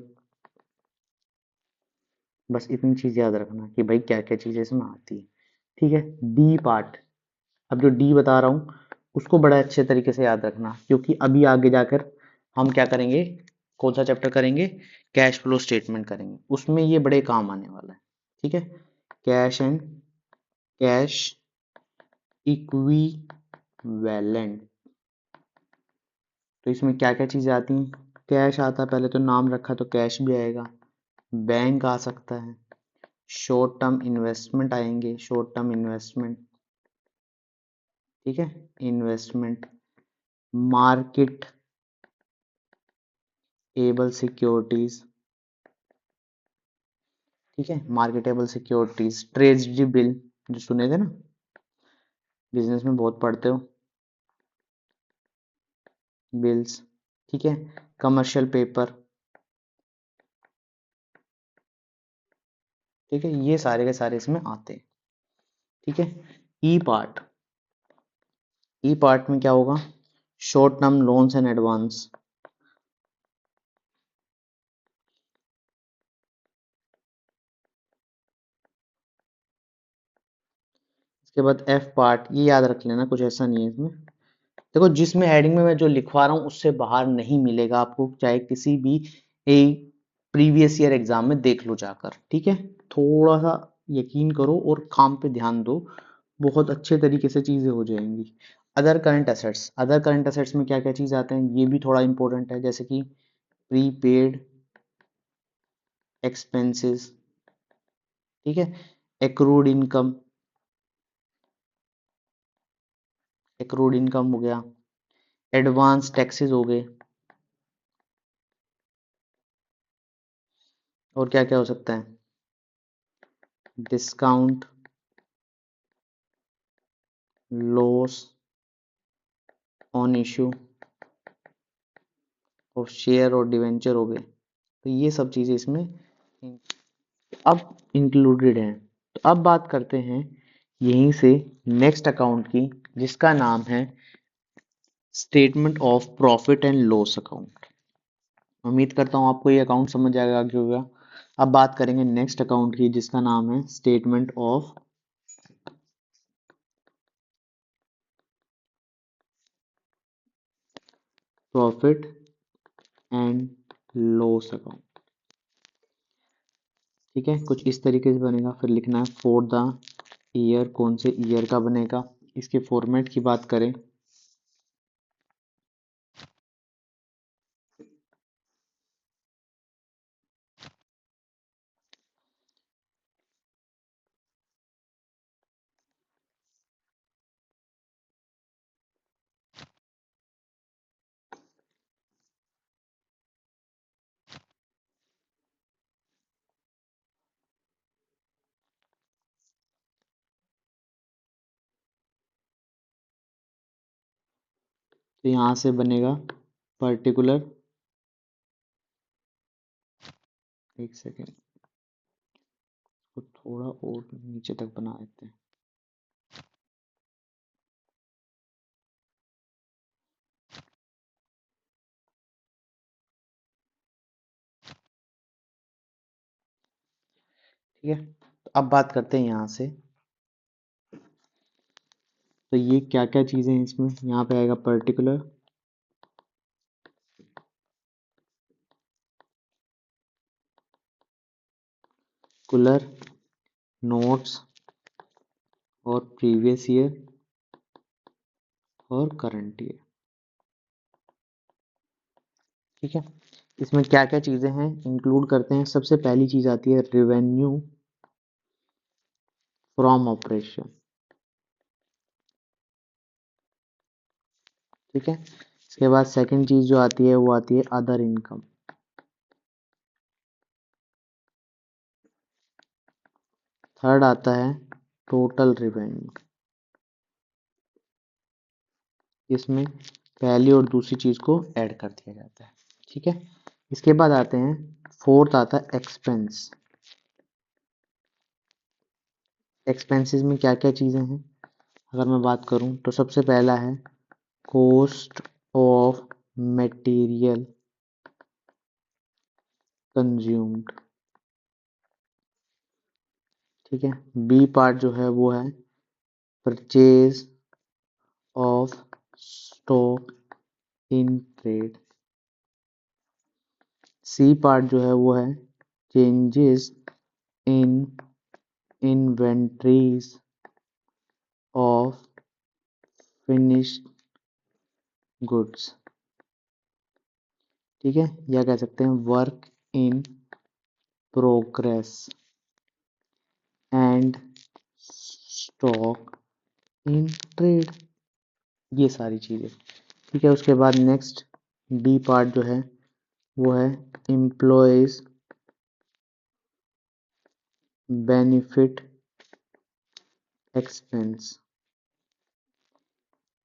बस इतनी चीज याद रखना कि भाई क्या क्या चीजें इसमें आती है। ठीक है, डी पार्ट, अब जो डी बता रहा हूँ उसको बड़ा अच्छे तरीके से याद रखना, क्योंकि अभी आगे जाकर हम क्या करेंगे, कौन सा चैप्टर करेंगे, कैश फ्लो स्टेटमेंट करेंगे, उसमें ये बड़े काम आने वाला है। ठीक है, कैश एंड कैश इक्विवेलेंट। तो इसमें क्या क्या चीजें आती हैं, कैश आता है, पहले तो नाम रखा तो कैश भी आएगा, बैंक आ सकता है, शॉर्ट टर्म इन्वेस्टमेंट आएंगे, शॉर्ट टर्म इन्वेस्टमेंट। ठीक है, इन्वेस्टमेंट, मार्केट एबल सिक्योरिटीज। ठीक है, मार्केटेबल सिक्योरिटीज, ट्रेजरी बिल, जो सुने थे ना, बिजनेस में बहुत पढ़ते हो, बिल्स। ठीक है, कमर्शियल पेपर। ठीक है, ये सारे के सारे इसमें आते हैं। ठीक है, ई पार्ट, ई पार्ट में क्या होगा, short term loans and advance. इसके बाद एफ पार्ट, ये याद रख लेना, कुछ ऐसा नहीं है इसमें। देखो जिसमें हेडिंग में मैं जो लिखवा रहा हूँ उससे बाहर नहीं मिलेगा आपको, चाहे किसी भी ए प्रीवियस ईयर एग्जाम में देख लो जाकर। ठीक है, थोड़ा सा यकीन करो और काम पे ध्यान दो, बहुत अच्छे तरीके से चीजें हो जाएंगी। Other current assets, other current assets में क्या क्या चीज आते हैं, ये भी थोड़ा इंपॉर्टेंट है, जैसे कि प्रीपेड एक्सपेंसेस। ठीक है, एक्रूड इनकम, एक्रूड इनकम हो गया, एडवांस टैक्सेस हो गए, और क्या क्या हो सकता है, discount, loss on issue of share और डिवेंचर हो गए। तो ये सब चीजें इसमें अब इंक्लूडेड हैं। तो अब बात करते हैं यहीं से नेक्स्ट अकाउंट की, जिसका नाम है statement of profit and loss account. उम्मीद करता हूँ आपको ये अकाउंट समझ आएगा आगे होगा। अब बात करेंगे नेक्स्ट अकाउंट की, जिसका नाम है statement of profit and loss account. ठीक है, कुछ इस तरीके से बनेगा, फिर लिखना है फॉर द ईयर, कौन से ईयर का बनेगा। इसके फॉर्मेट की बात करें, तो यहाँ से बनेगा पर्टिकुलर, एक सेकेंड को थोड़ा और नीचे तक बना देते हैं। ठीक है, तो अब बात करते हैं यहाँ से, तो ये क्या क्या चीज़ें हैं इसमें। यहाँ पे आएगा पर्टिकुलर, कुलर, नोट्स और प्रीवियस ईयर और करंट ईयर। ठीक है, इसमें क्या क्या चीज़ें हैं इंक्लूड करते हैं। सबसे पहली चीज़ आती है रेवेन्यू फ्रॉम ऑपरेशन। ठीक है, इसके बाद सेकंड चीज़ जो आती है वो आती है अदर इनकम। थर्ड आता है टोटल रेवेन्यू। इसमें पहली और दूसरी चीज़ को ऐड कर दिया जाता है। ठीक है, इसके बाद आते हैं, फोर्थ आता है एक्सपेंस। एक्सपेंसेस में क्या क्या चीज़ें हैं अगर मैं बात करूं, तो सबसे पहला है कॉस्ट ऑफ मटेरियल कंज्यूम्ड। ठीक है, बी पार्ट जो है वो है purchase of stock in trade. C part जो है वो है changes in inventories of finished goods. ठीक है, या कह सकते हैं work in progress and stock in trade, ये सारी चीज़ें। ठीक है, उसके बाद नेक्स्ट डी पार्ट जो है वो है एम्प्लॉयज बेनिफिट एक्सपेंस।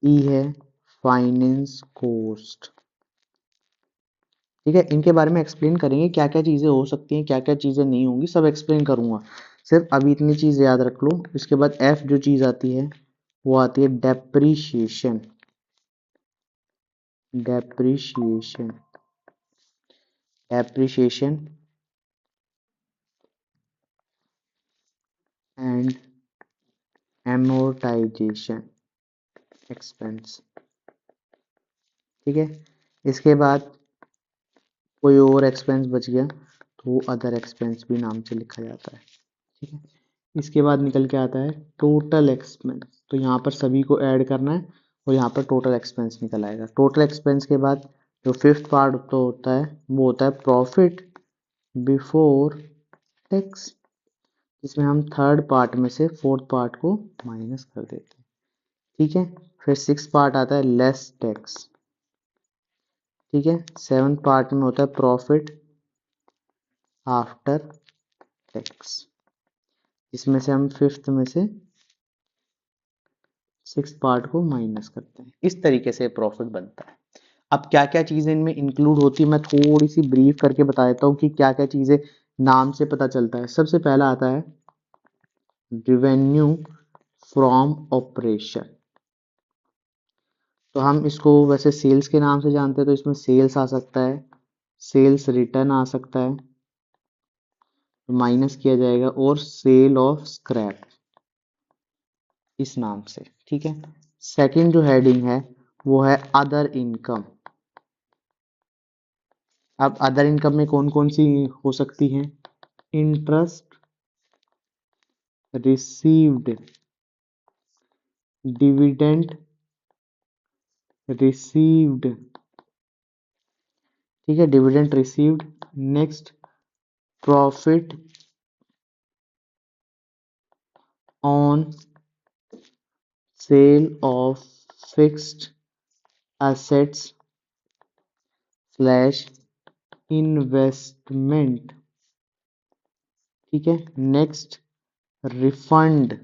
ई है फाइनेंस कॉस्ट। ठीक है, इनके बारे में एक्सप्लेन करेंगे, क्या क्या चीज़ें हो सकती हैं, क्या क्या चीज़ें नहीं होंगी, सब एक्सप्लेन करूंगा। सिर्फ अभी इतनी चीज़ याद रख लो। इसके बाद एफ जो चीज़ आती है वो आती है depreciation. Depreciation, depreciation and amortisation expense. ठीक है, इसके बाद कोई और एक्सपेंस बच गया तो वो अदर एक्सपेंस भी नाम से लिखा जाता है। ठीक है, इसके बाद निकल के आता है टोटल एक्सपेंस। तो यहाँ पर सभी को ऐड करना है और यहाँ पर टोटल एक्सपेंस निकल आएगा। टोटल एक्सपेंस के बाद जो फिफ्थ पार्ट तो होता है वो होता है प्रॉफिट बिफोर टैक्स, जिसमें हम थर्ड पार्ट में से फोर्थ पार्ट को माइनस कर देते हैं। ठीक है, फिर सिक्स पार्ट आता है लेस टैक्स। ठीक है, सेवंथ पार्ट में होता है प्रॉफिट आफ्टर टैक्स, इसमें से हम फिफ्थ में से सिक्स पार्ट को माइनस करते हैं। इस तरीके से प्रॉफिट बनता है। अब क्या क्या चीजें इनमें इंक्लूड होती है मैं थोड़ी सी ब्रीफ करके बता देता हूँ कि क्या क्या चीजें नाम से पता चलता है। सबसे पहला आता है रेवेन्यू फ्रॉम ऑपरेशन। तो हम इसको वैसे सेल्स के नाम से जानते हैं, तो इसमें सेल्स आ सकता है, सेल्स रिटर्न आ सकता है, तो माइनस किया जाएगा, और सेल ऑफ स्क्रैप इस नाम से। ठीक है, सेकंड जो हेडिंग है वो है अदर इनकम। अब अदर इनकम में कौन कौन सी हो सकती हैं, इंटरेस्ट रिसीव्ड, डिविडेंड रिसीव्ड। ठीक है, dividend received. Next profit on sale of fixed assets slash investment. ठीक है, next refund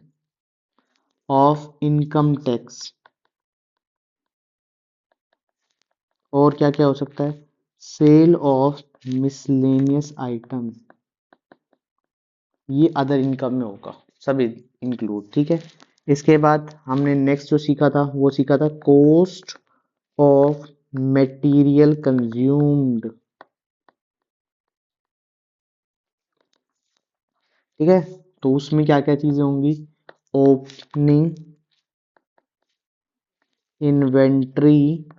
of income tax. और क्या क्या हो सकता है, सेल ऑफ मिसलेनियस आइटम, ये अदर इनकम में होगा, सब इंक्लूड, ठीक है। इसके बाद हमने नेक्स्ट जो सीखा था वो सीखा था कॉस्ट ऑफ मटेरियल कंज्यूम्ड, ठीक है। तो उसमें क्या क्या चीजें होंगी, ओपनिंग इन्वेंट्री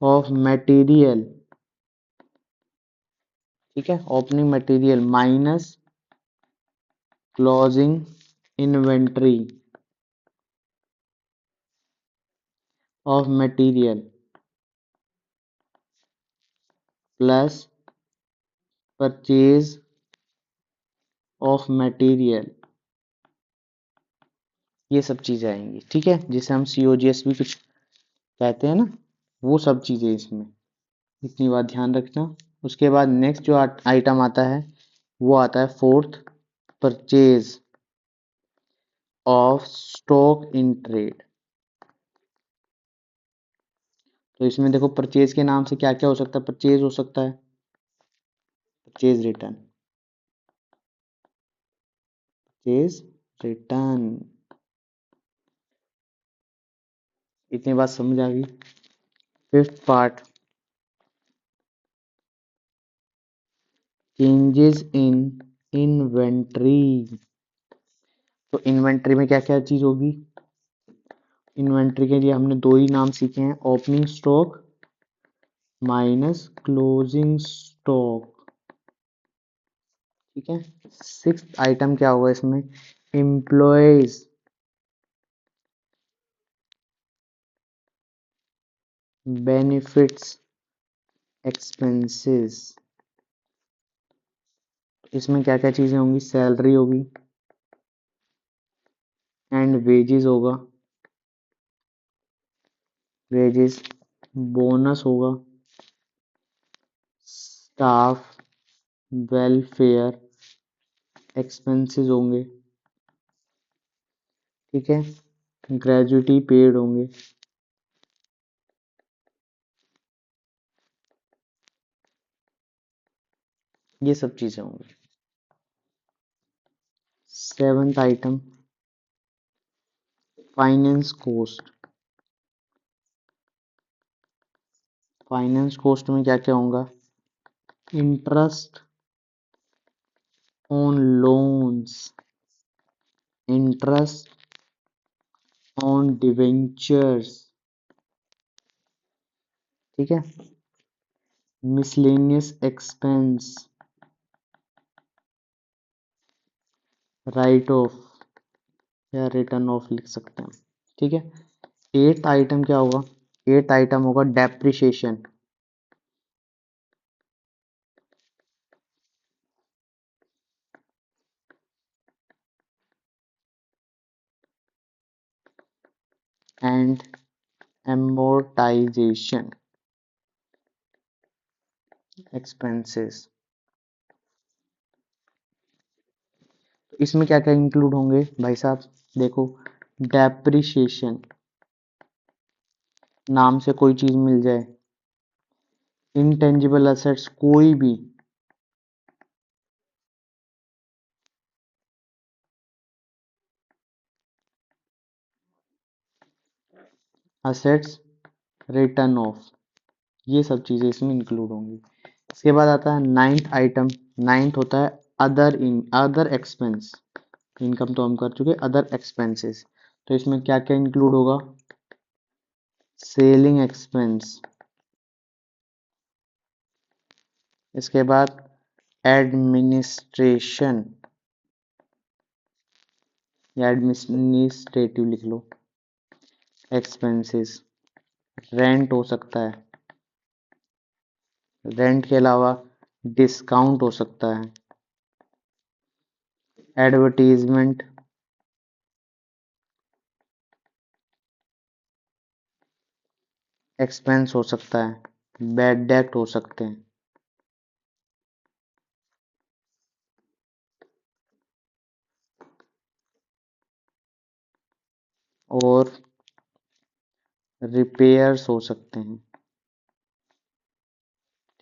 ऑफ मटेरियल, ठीक है, opening material minus closing inventory of material plus purchase of material, ये सब चीजें आएंगी, ठीक है, जिसे हम सीओजीएस भी कुछ कहते हैं ना, वो सब चीजें इसमें, इतनी बात ध्यान रखना। उसके बाद नेक्स्ट जो आइटम आता है वो आता है fourth, purchase of stock in trade. तो इसमें देखो परचेज के नाम से क्या क्या हो सकता है, परचेज हो सकता है, परचेज रिटर्न, परचेज रिटर्न, इतनी बात समझ आ गई। Fifth part, changes in inventory. तो इन्वेंट्री में क्या क्या चीज होगी, इन्वेंट्री के लिए हमने दो ही नाम सीखे हैं, opening stock minus closing stock, ठीक है। सिक्स्थ आइटम क्या होगा इसमें, एम्प्लॉयज बेनिफिट्स एक्सपेंसेस, इसमें क्या क्या चीजें होंगी, सैलरी होगी एंड वेजेस होगा, वेजेस, बोनस होगा, स्टाफ वेलफेयर एक्सपेंसेस होंगे, ठीक है, ग्रेजुटी पेड होंगे, ये सब चीजें होंगी। Seventh item, finance cost. Finance cost में क्या क्या होगा, interest on loans, interest on debentures, ठीक है, मिसलेनियस एक्सपेंस, राइट ऑफ या रिटर्न ऑफ लिख सकते हैं, ठीक है। एट आइटम क्या होगा, एट आइटम होगा डेप्रिसिएशन, एंड amortization expenses। इसमें क्या क्या इंक्लूड होंगे भाई साहब, देखो, डेप्रिसिएशन, नाम से कोई चीज मिल जाए, इंटेंजिबल असेट्स कोई भी, असेट्स रिटर्न ऑफ, ये सब चीजें इसमें इंक्लूड होंगी। इसके बाद आता है नाइन्थ आइटम, नाइन्थ होता है अदर एक्सपेंस, इनकम तो हम कर चुके, अदर एक्सपेंसेस। तो इसमें क्या क्या इंक्लूड होगा, सेलिंग एक्सपेंस, इसके बाद एडमिनिस्ट्रेशन या एडमिनिस्ट्रेटिव लिख लो एक्सपेंसेस, रेंट हो सकता है, रेंट के अलावा डिस्काउंट हो सकता है, एडवर्टीजमेंट एक्सपेंस हो सकता है, बैड डेट हो सकते हैं, और रिपेयर्स हो सकते हैं,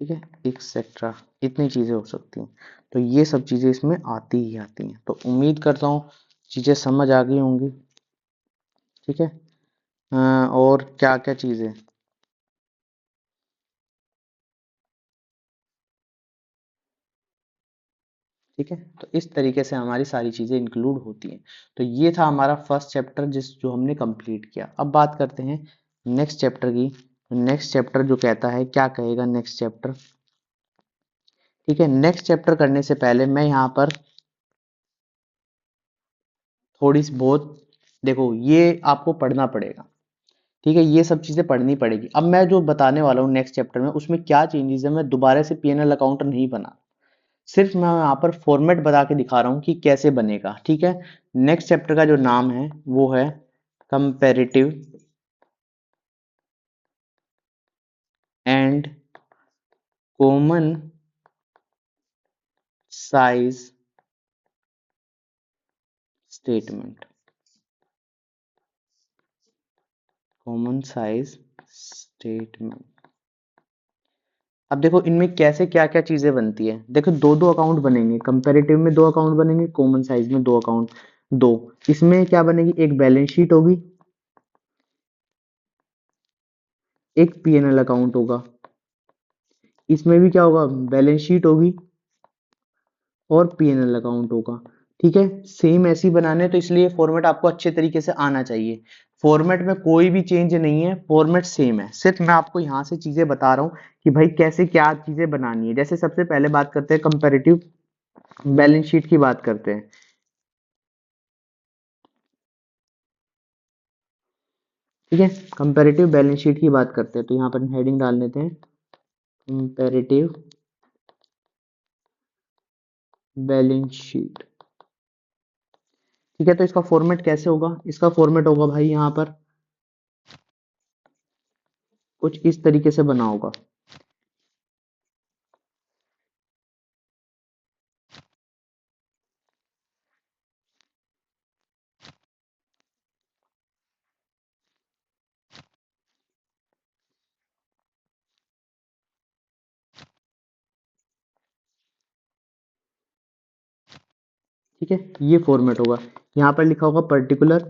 ठीक है, एक्सेट्रा, इतनी चीजें हो सकती हैं। तो ये सब चीजें इसमें आती ही आती हैं। तो उम्मीद करता हूँ चीजें समझ आ गई होंगी। ठीक है, और क्या क्या चीजें, ठीक है, तो इस तरीके से हमारी सारी चीजें इंक्लूड होती हैं। तो ये था हमारा फर्स्ट चैप्टर जो हमने कंप्लीट किया। अब बात करते हैं नेक्स्ट चैप्टर की। नेक्स्ट चैप्टर जो कहता है, क्या कहेगा नेक्स्ट चैप्टर? ठीक है, नेक्स्ट चैप्टर करने से पहले मैं यहाँ पर थोड़ी सी बहुत, देखो ये आपको पढ़ना पड़ेगा। ठीक है, ये सब चीजें पढ़नी पड़ेगी। अब मैं जो बताने वाला हूँ नेक्स्ट चैप्टर में, उसमें क्या चेंजेस है, मैं दोबारा से पीएनएल अकाउंट नहीं बना, सिर्फ मैं यहाँ पर फॉर्मेट बता के दिखा रहा हूँ कि कैसे बनेगा। ठीक है, नेक्स्ट चैप्टर का जो नाम है वो है comparative and common size statement. Common size statement. अब देखो इनमें कैसे क्या क्या चीजें बनती है। देखो दो दो अकाउंट बनेंगे, कंपैरेटिव में दो अकाउंट बनेंगे, कॉमन साइज में दो अकाउंट, दो। इसमें क्या बनेगी, एक बैलेंस शीट होगी, एक पीएनएल अकाउंट होगा। इसमें भी क्या होगा, बैलेंस शीट होगी और पीएनएल अकाउंट होगा। ठीक है, सेम ऐसे ही बनाने, तो इसलिए फॉर्मेट आपको अच्छे तरीके से आना चाहिए। फॉर्मेट में कोई भी चेंज नहीं है, फॉर्मेट सेम है। सिर्फ मैं आपको यहाँ से चीजें बता रहा हूँ कि भाई कैसे क्या चीजें बनानी है। जैसे सबसे पहले बात करते हैं कंपैरेटिव बैलेंस शीट की, बात करते हैं। ठीक है, कंपैरेटिव बैलेंस शीट की बात करते हैं। तो यहाँ पर हेडिंग डाल देते हैं कंपैरेटिव बैलेंस शीट। ठीक है, तो इसका फॉर्मेट कैसे होगा? इसका फॉर्मेट होगा भाई यहाँ पर कुछ इस तरीके से बना होगा। ठीक है, ये फॉर्मेट होगा। यहाँ पर लिखा होगा पर्टिकुलर,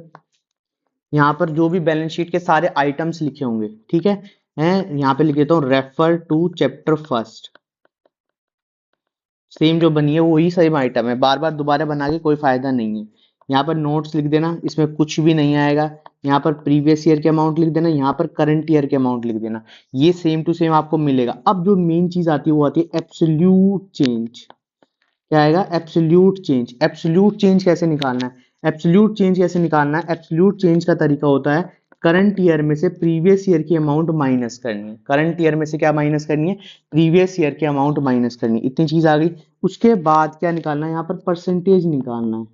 यहाँ पर जो भी बैलेंस शीट के सारे आइटम्स लिखे होंगे। ठीक है, यहाँ पे लिख देता हूँ refer to chapter first. Same जो बनी है वही सेम आइटम है, बार बार दोबारा बना के कोई फायदा नहीं है। यहाँ पर नोट्स लिख देना, इसमें कुछ भी नहीं आएगा। यहाँ पर प्रीवियस ईयर के अमाउंट लिख देना, यहाँ पर करंट ईयर के अमाउंट लिख देना। ये सेम टू सेम आपको मिलेगा। अब जो मेन चीज आती है वो आती है एब्सोल्यूट चेंज। क्या आएगा, एब्सोल्यूट चेंज। एब्सोल्यूट चेंज कैसे निकालना है? एब्सोल्यूट चेंज कैसे निकालना है? एब्सोल्यूट चेंज का तरीका होता है करंट ईयर में से प्रीवियस ईयर की अमाउंट माइनस करनी है। करंट ईयर में से क्या माइनस करनी है? प्रीवियस ईयर की अमाउंट माइनस करनी है। इतनी चीज आ गई। उसके बाद क्या निकालना है? यहाँ पर परसेंटेज निकालना है,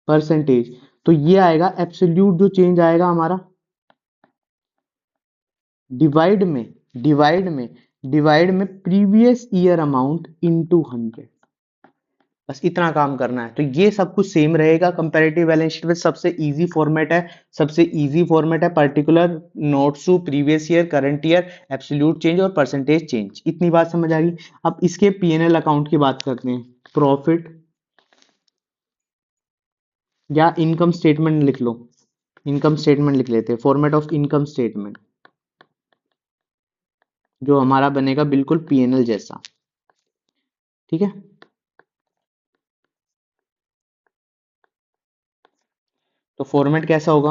परसेंटेज। तो ये आएगा एब्सोल्यूट जो चेंज आएगा हमारा, डिवाइड में डिवाइड में डिवाइड में प्रीवियस ईयर अमाउंट इनटू 100। बस इतना काम करना है। तो ये सब कुछ सेम रहेगा। कंपैरेटिव बैलेंस शीट में सबसे इजी फॉर्मेट है, सबसे इजी फॉर्मेट है particular, notes to, previous year, current year, absolute change और परसेंटेज चेंज। इतनी बात समझ आ गई। अब इसके पीएनएल अकाउंट की बात करते हैं। प्रॉफिट या इनकम स्टेटमेंट लिख लो, इनकम स्टेटमेंट लिख लेते हैं। फॉर्मेट ऑफ इनकम स्टेटमेंट जो हमारा बनेगा बिल्कुल पीएनएल जैसा। ठीक है, तो फॉर्मेट कैसा होगा?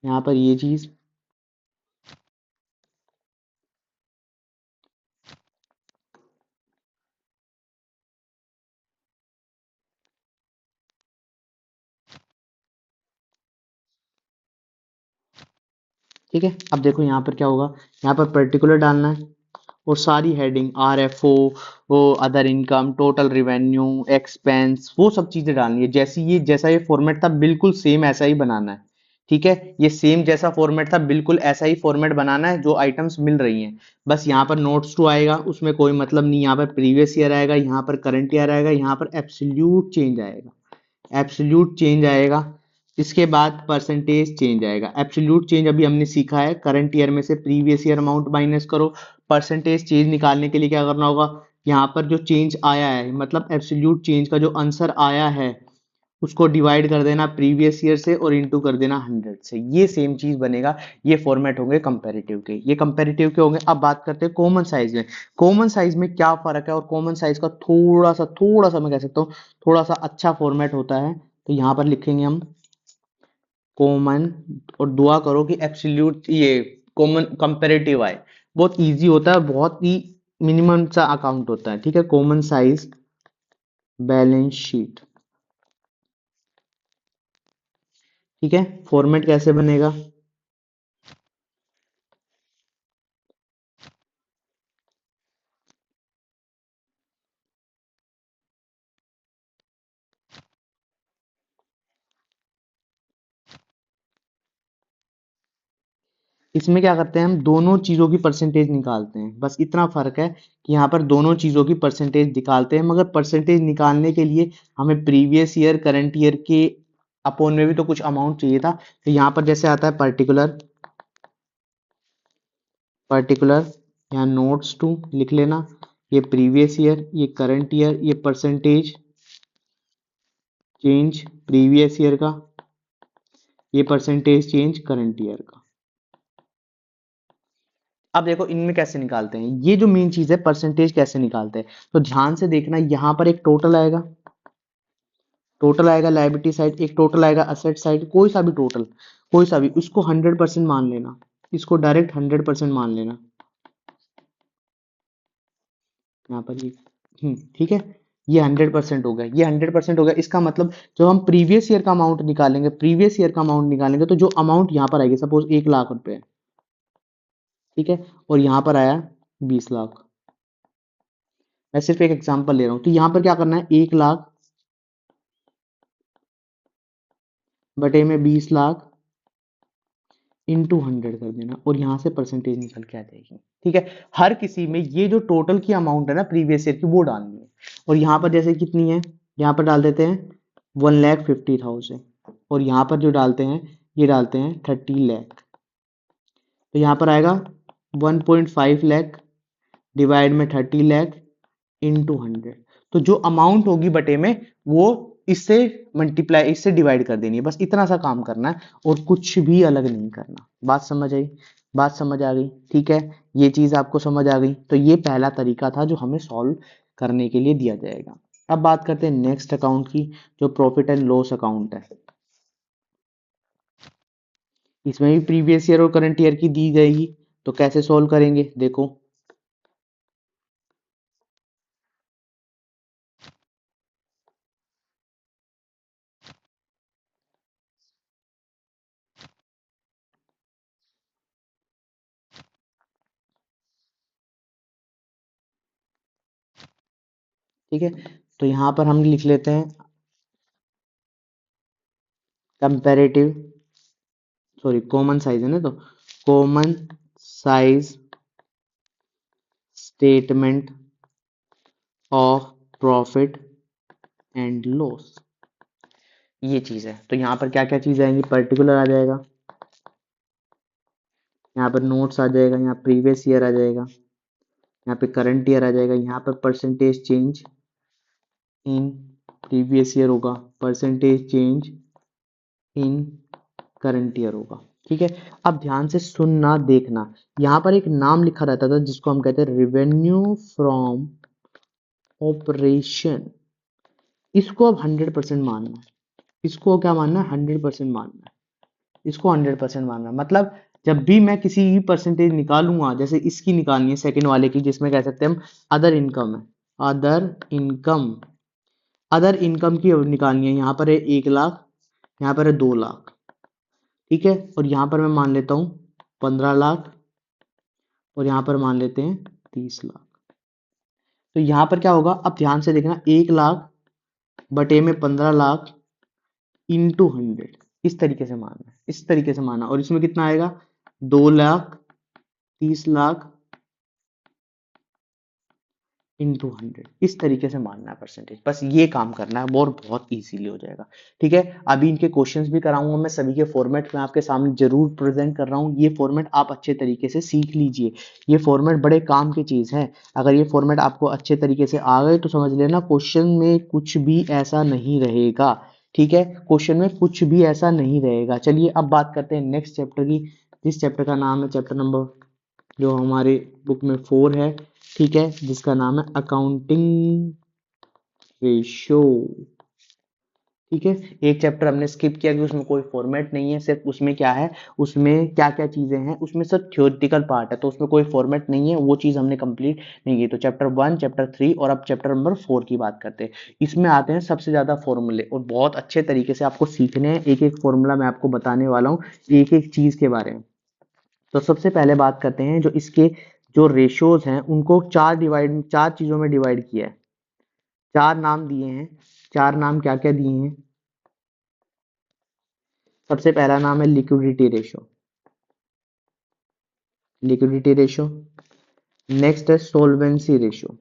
यहाँ पर ये चीज, ठीक है। अब देखो यहाँ पर क्या होगा, यहाँ पर पर्टिकुलर डालना है और सारी heading R F O, other income, total revenue, expense, वो सब चीजें डालनी है। जैसा ये फॉर्मेट था बिल्कुल सेम ऐसा ही बनाना है। ठीक है, ये सेम जैसा फॉर्मेट था बिल्कुल ऐसा ही फॉर्मेट बनाना है जो आइटम्स मिल रही हैं। बस यहाँ पर नोट्स टू आएगा, उसमें कोई मतलब नहीं। यहाँ पर प्रीवियस ईयर आएगा, यहाँ पर करंट ईयर आएगा, यहाँ पर एब्सोल्यूट चेंज आएगा, एब्सोल्यूट चेंज आएगा। इसके बाद परसेंटेज चेंज आएगा। एब्सोल्यूट चेंज अभी हमने सीखा है, करंट ईयर में से प्रीवियस ईयर अमाउंट माइनस करो। परसेंटेज चेंज निकालने के लिए क्या करना होगा, यहाँ पर जो चेंज आया है मतलब एब्सोल्यूट चेंज का जो आंसर आया है उसको डिवाइड कर देना प्रीवियस ईयर से और इनटू कर देना 100 से। ये सेम चीज बनेगा। ये फॉर्मेट होंगे कंपैरेटिव के। ये कंपैरेटिव के होंगे। अब बात करते हैं कॉमन साइज में। कॉमन साइज में क्या फर्क है और कॉमन साइज का थोड़ा सा मैं कह सकता हूँ थोड़ा सा अच्छा फॉर्मेट होता है। तो यहाँ पर लिखेंगे हम कॉमन और दुआ करो कि एब्सोल्यूट ये कॉमन कंपैरेटिव आए। बहुत इजी होता है, बहुत ही मिनिमम सा अकाउंट होता है। ठीक है, कॉमन साइज बैलेंस शीट। ठीक है, फॉर्मेट कैसे बनेगा, इसमें क्या करते हैं हम दोनों चीजों की परसेंटेज निकालते हैं। बस इतना फर्क है कि यहाँ पर दोनों चीजों की परसेंटेज निकालते हैं, मगर परसेंटेज निकालने के लिए हमें प्रीवियस ईयर करंट ईयर के अपोन में भी तो कुछ अमाउंट चाहिए था। तो यहाँ पर जैसे आता है पर्टिकुलर, यहाँ नोट्स टू लिख लेना, ये प्रीवियस ईयर, ये करंट ईयर, ये परसेंटेज चेंज प्रीवियस ईयर का, ये परसेंटेज चेंज करंट ईयर का। अब देखो इनमें कैसे निकालते हैं, ये जो मेन चीज है परसेंटेज कैसे निकालते हैं। तो ध्यान से देखना, यहाँ पर एक टोटल आएगा, लायबिलिटी साइड, एक टोटल आएगा असेट साइड, कोई सा भी टोटल, कोई सा भी, उसको 100% मान लेना, इसको डायरेक्ट 100% मान लेना यहाँ पर ये। ठीक है, ये 100% हो गया, ये 100% हो गया। इसका मतलब जब हम प्रीवियस ईयर का अमाउंट निकालेंगे, तो जो अमाउंट यहाँ पर आएगी, सपोज 1 लाख रुपए, ठीक है, और यहाँ पर आया 20 लाख। मैं सिर्फ एक एग्जांपल ले रहा हूँ। तो यहाँ पर क्या करना है, 1 लाख बटे में 20 लाख इंटू 100 कर देना, और यहाँ से परसेंटेज निकल के आ जाएगी। ठीक है, हर किसी में ये जो टोटल की अमाउंट है ना प्रीवियस ईयर की, वो डालनी है। और यहाँ पर जैसे कितनी है, यहाँ पर डाल देते हैं 1,50,000, और यहाँ पर जो डालते हैं ये डालते हैं 30 लाख। तो यहाँ पर आएगा 1.5 लाख डिवाइड में 30 लाख इंटू 100। तो जो अमाउंट होगी बटे में वो इससे मल्टीप्लाई, इससे डिवाइड कर देनी है। बस इतना सा काम करना है और कुछ भी अलग नहीं करना। बात समझ आई, बात समझ आ गई। ठीक है, ये चीज आपको समझ आ गई। तो ये पहला तरीका था जो हमें सॉल्व करने के लिए दिया जाएगा। अब बात करते हैं नेक्स्ट अकाउंट की, जो प्रॉफिट एंड लॉस अकाउंट है। इसमें भी प्रीवियस ईयर और करंट ईयर की दी जाएगी। तो कैसे सॉल्व करेंगे देखो, ठीक है। तो यहाँ पर हम लिख लेते हैं कंपैरेटिव, सॉरी कॉमन साइज है ना, तो common size statement of profit and loss, ये चीज है। तो यहाँ पर क्या क्या चीज आएंगी, पर्टिकुलर आ जाएगा, यहाँ पर नोट्स आ जाएगा, यहाँ प्रीवियस ईयर आ जाएगा, यहाँ पे करंट ईयर आ जाएगा, यहाँ पर percentage change in previous year होगा, percentage change in current year होगा। ठीक है, अब ध्यान से सुनना देखना, यहाँ पर एक नाम लिखा रहता था जिसको हम कहते हैं रेवेन्यू फ्रॉम ऑपरेशन। इसको अब 100% मानना है, इसको क्या मानना है, 100% मानना है, इसको 100% मानना है। मतलब जब भी मैं किसी भी परसेंटेज निकालूंगा, जैसे इसकी निकालनी है सेकंड वाले की, जिसमें कह सकते हैं हम अदर इनकम है, अदर इनकम, अदर इनकम की निकालनी है। यहाँ पर है 1 लाख, यहाँ पर है 2 लाख, ठीक है, और यहाँ पर मैं मान लेता हूँ 15 लाख, और यहाँ पर मान लेते हैं 30 लाख। तो यहाँ पर क्या होगा, अब ध्यान से देखना, 1 लाख बटे में 15 लाख इंटू 100, इस तरीके से मानना है, इस तरीके से मानना। और इसमें कितना आएगा, 2 लाख, 30 लाख इंटू 100, इस तरीके से मानना है परसेंटेज, बस ये काम करना है और बहुत इजीली हो जाएगा। ठीक है, अभी इनके क्वेश्चंस भी कराऊंगा मैं, सभी के फॉर्मेट में आपके सामने जरूर प्रेजेंट कर रहा हूँ। ये फॉर्मेट आप अच्छे तरीके से सीख लीजिए, ये फॉर्मेट बड़े काम की चीज है। अगर ये फॉर्मेट आपको अच्छे तरीके से आ गए तो समझ लेना क्वेश्चन में कुछ भी ऐसा नहीं रहेगा। ठीक है, क्वेश्चन में कुछ भी ऐसा नहीं रहेगा। चलिए अब बात करते हैं नेक्स्ट चैप्टर की, जिस चैप्टर का नाम है चैप्टर नंबर जो हमारे बुक में 4 है, ठीक है, जिसका नाम है अकाउंटिंग रेशियो। ठीक है, एक चैप्टर हमने स्किप किया कि उसमें कोई फॉर्मेट नहीं है, सिर्फ उसमें क्या है, उसमें क्या क्या चीजें हैं, उसमें सिर्फ थ्योरेटिकल पार्ट है, तो उसमें कोई फॉर्मेट नहीं है, वो चीज हमने कंप्लीट नहीं की। तो चैप्टर 1, चैप्टर 3 और अब चैप्टर नंबर 4 की बात करते हैं। इसमें आते हैं सबसे ज्यादा फॉर्मूले और बहुत अच्छे तरीके से आपको सीखने हैं। एक एक फॉर्मूला मैं आपको बताने वाला हूँ, एक एक चीज के बारे में। तो सबसे पहले बात करते हैं, जो इसके जो रेशियोज हैं उनको चार चीजों में डिवाइड किया है। चार नाम दिए हैं, चार नाम क्या क्या दिए हैं। सबसे पहला नाम है liquidity ratio, liquidity ratio. Next है सोल्वेंसी रेशो।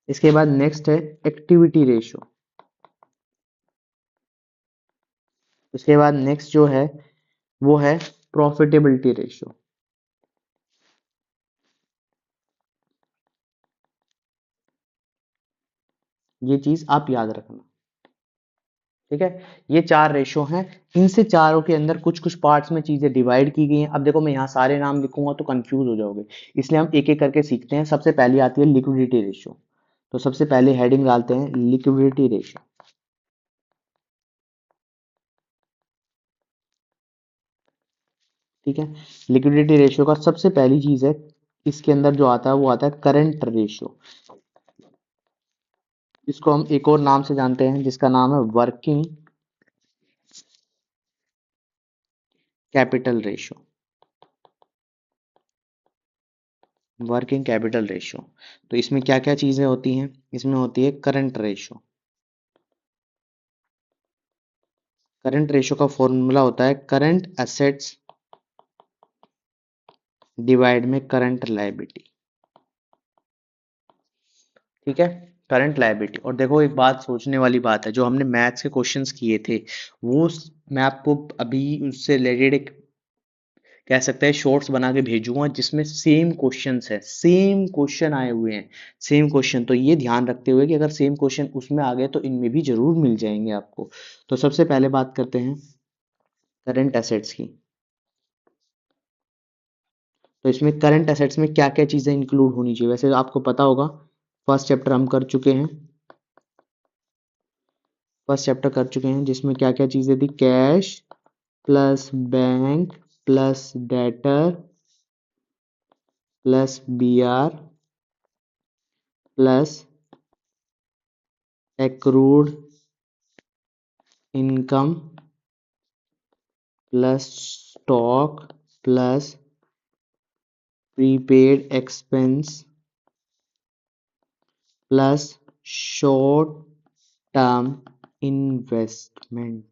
इसके बाद नेक्स्ट है एक्टिविटी रेशो। उसके बाद नेक्स्ट जो है वो है प्रॉफिटेबिलिटी रेशो। ये चीज आप याद रखना। ठीक है, ये चार रेशो हैं, इनसे चारों के अंदर कुछ कुछ पार्ट्स में चीजें डिवाइड की गई हैं। अब देखो मैं यहाँ सारे नाम लिखूंगा तो कंफ्यूज हो जाओगे, इसलिए हम एक एक करके सीखते हैं। सबसे पहली आती है लिक्विडिटी रेशो, तो सबसे पहले हेडिंग डालते हैं लिक्विडिटी रेशो। ठीक है, लिक्विडिटी रेशियो का सबसे पहली चीज है, इसके अंदर जो आता है वो आता है करंट रेशियो। इसको हम एक और नाम से जानते हैं जिसका नाम है working capital ratio. Working capital ratio, तो इसमें क्या क्या चीजें होती हैं, इसमें होती है करंट रेशियो। करंट रेशियो का फॉर्मूला होता है करंट एसेट्स डिवाइड में करंट लायबिलिटी। ठीक है, करंट लायबिलिटी। और देखो एक बात सोचने वाली बात है, जो हमने मैथ्स के क्वेश्चंस किए थे वो मैं आपको अभी उससे रिलेटेड एक कह सकते हैं शॉर्ट्स बना के भेजूंगा, जिसमें सेम क्वेश्चंस है, सेम क्वेश्चन आए हुए हैं, सेम क्वेश्चन। तो ये ध्यान रखते हुए कि अगर सेम क्वेश्चन उसमें आ गए तो इनमें भी जरूर मिल जाएंगे आपको। तो सबसे पहले बात करते हैं करंट एसेट्स की। तो इसमें करंट एसेट्स में क्या क्या चीजें इंक्लूड होनी चाहिए, वैसे आपको पता होगा, फर्स्ट चैप्टर हम कर चुके हैं, फर्स्ट चैप्टर कर चुके हैं जिसमें क्या क्या चीजें थी, cash plus bank plus debtor plus B R plus accrued income plus stock plus prepaid expense plus short term investment.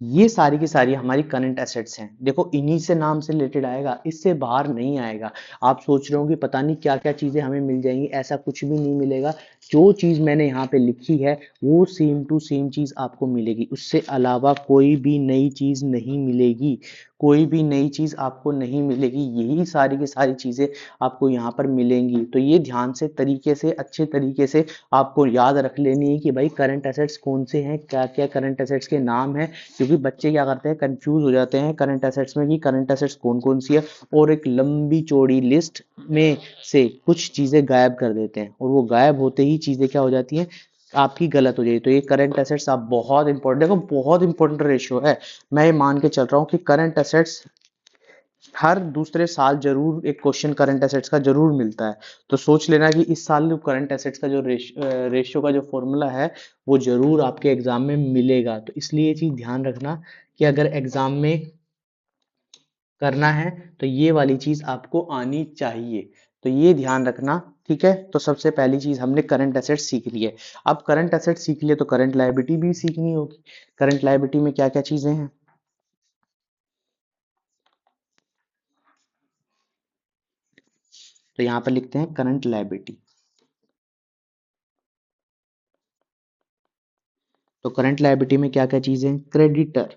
ये सारी की सारी हमारी करंट एसेट्स हैं। देखो इन्हीं से नाम से रिलेटेड आएगा, इससे बाहर नहीं आएगा। आप सोच रहे हो कि पता नहीं क्या क्या चीजें हमें मिल जाएंगी, ऐसा कुछ भी नहीं मिलेगा। जो चीज मैंने यहाँ पे लिखी है वो सेम टू सेम चीज आपको मिलेगी, उससे अलावा कोई भी नई चीज नहीं मिलेगी, कोई भी नई चीज आपको नहीं मिलेगी। यही सारी की सारी चीजें आपको यहाँ पर मिलेंगी। तो ये ध्यान से तरीके से अच्छे तरीके से आपको याद रख लेनी है कि भाई करंट एसेट्स कौन से हैं, क्या क्या करंट एसेट्स के नाम है। क्योंकि बच्चे क्या करते हैं, कंफ्यूज हो जाते हैं करंट एसेट्स में कि करंट एसेट्स कौन कौन सी है, और एक लंबी चौड़ी लिस्ट में से कुछ चीजें गायब कर देते हैं, और वो गायब होते ही चीजें क्या हो जाती हैं, आपकी गलत हो जाएगी। तो ये करंट एसेट्स आप बहुत इंपॉर्टेंट, देखो बहुत इंपॉर्टेंट रेशियो है। मैं ये मान के चल रहा हूँ कि करंट एसेट्स हर दूसरे साल जरूर एक क्वेश्चन करंट एसेट्स का जरूर मिलता है। तो सोच लेना कि इस साल करंट एसेट्स का जो रेशियो का जो फॉर्मूला है वो जरूर आपके एग्जाम में मिलेगा। तो इसलिए ये चीज ध्यान रखना कि अगर एग्जाम में करना है तो ये वाली चीज आपको आनी चाहिए। तो ये ध्यान रखना। ठीक है, तो सबसे पहली चीज हमने करंट एसेट सीख ली है। अब करंट एसेट सीख लिए तो करंट लायबिलिटी भी सीखनी होगी। करंट लायबिलिटी में क्या क्या चीजें हैं, तो यहाँ पर लिखते हैं करंट लायबिलिटी। तो करंट लायबिलिटी में क्या क्या चीजें, creditor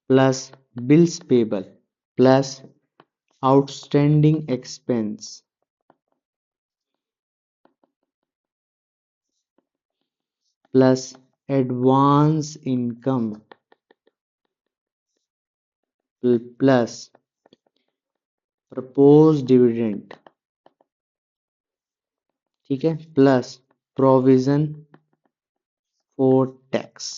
plus bills payable plus outstanding expense plus advance income plus propose dividend, ठीक है, प्लस प्रोविजन फॉर टैक्स।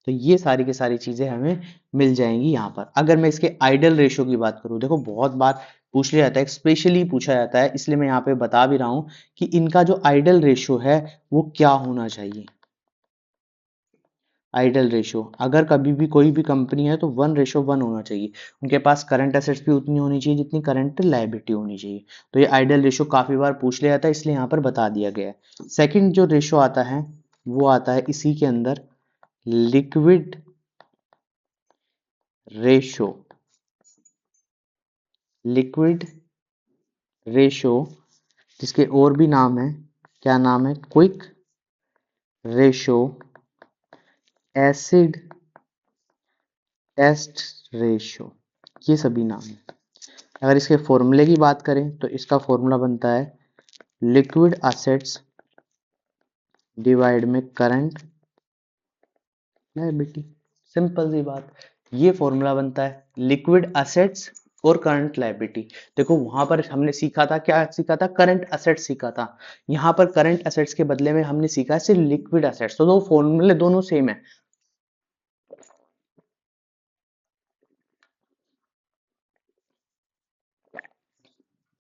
तो ये सारी की सारी चीजें हमें मिल जाएंगी यहाँ पर। अगर मैं इसके आइडल रेशियो की बात करूँ, देखो बहुत बार पूछ लिया जाता है, स्पेशली पूछा जाता है, इसलिए मैं यहाँ पे बता भी रहा हूँ कि इनका जो आइडल रेशियो है वो क्या होना चाहिए। आइडल रेशियो अगर कभी भी कोई भी कंपनी है तो 1:1 होना चाहिए। उनके पास करंट एसेट्स भी उतनी होनी चाहिए जितनी करंट लायबिलिटी होनी चाहिए। तो ये आइडल रेशियो काफी बार पूछ लिया जाता है, इसलिए यहाँ पर बता दिया गया है। सेकंड जो रेशियो आता है वो आता है इसी के अंदर, लिक्विड रेशियो। लिक्विड रेशियो जिसके और भी नाम है, क्या नाम है, quick ratio, acid test ratio, ये सभी नाम है। अगर इसके फॉर्मूले की बात करें तो इसका फॉर्मूला बनता है लिक्विड असेट्स डिवाइड में करंट लायबिलिटी। सिंपल सी बात, ये फॉर्मूला बनता है लिक्विड असेट्स और करंट लायबिलिटी। देखो वहां पर हमने सीखा था, क्या सीखा था, करंट असेट्स सीखा था। यहाँ पर करंट असेट्स के बदले में हमने सीखा है सिर्फ लिक्विड असेट्स। तो दो फॉर्मूले दोनों सेम है,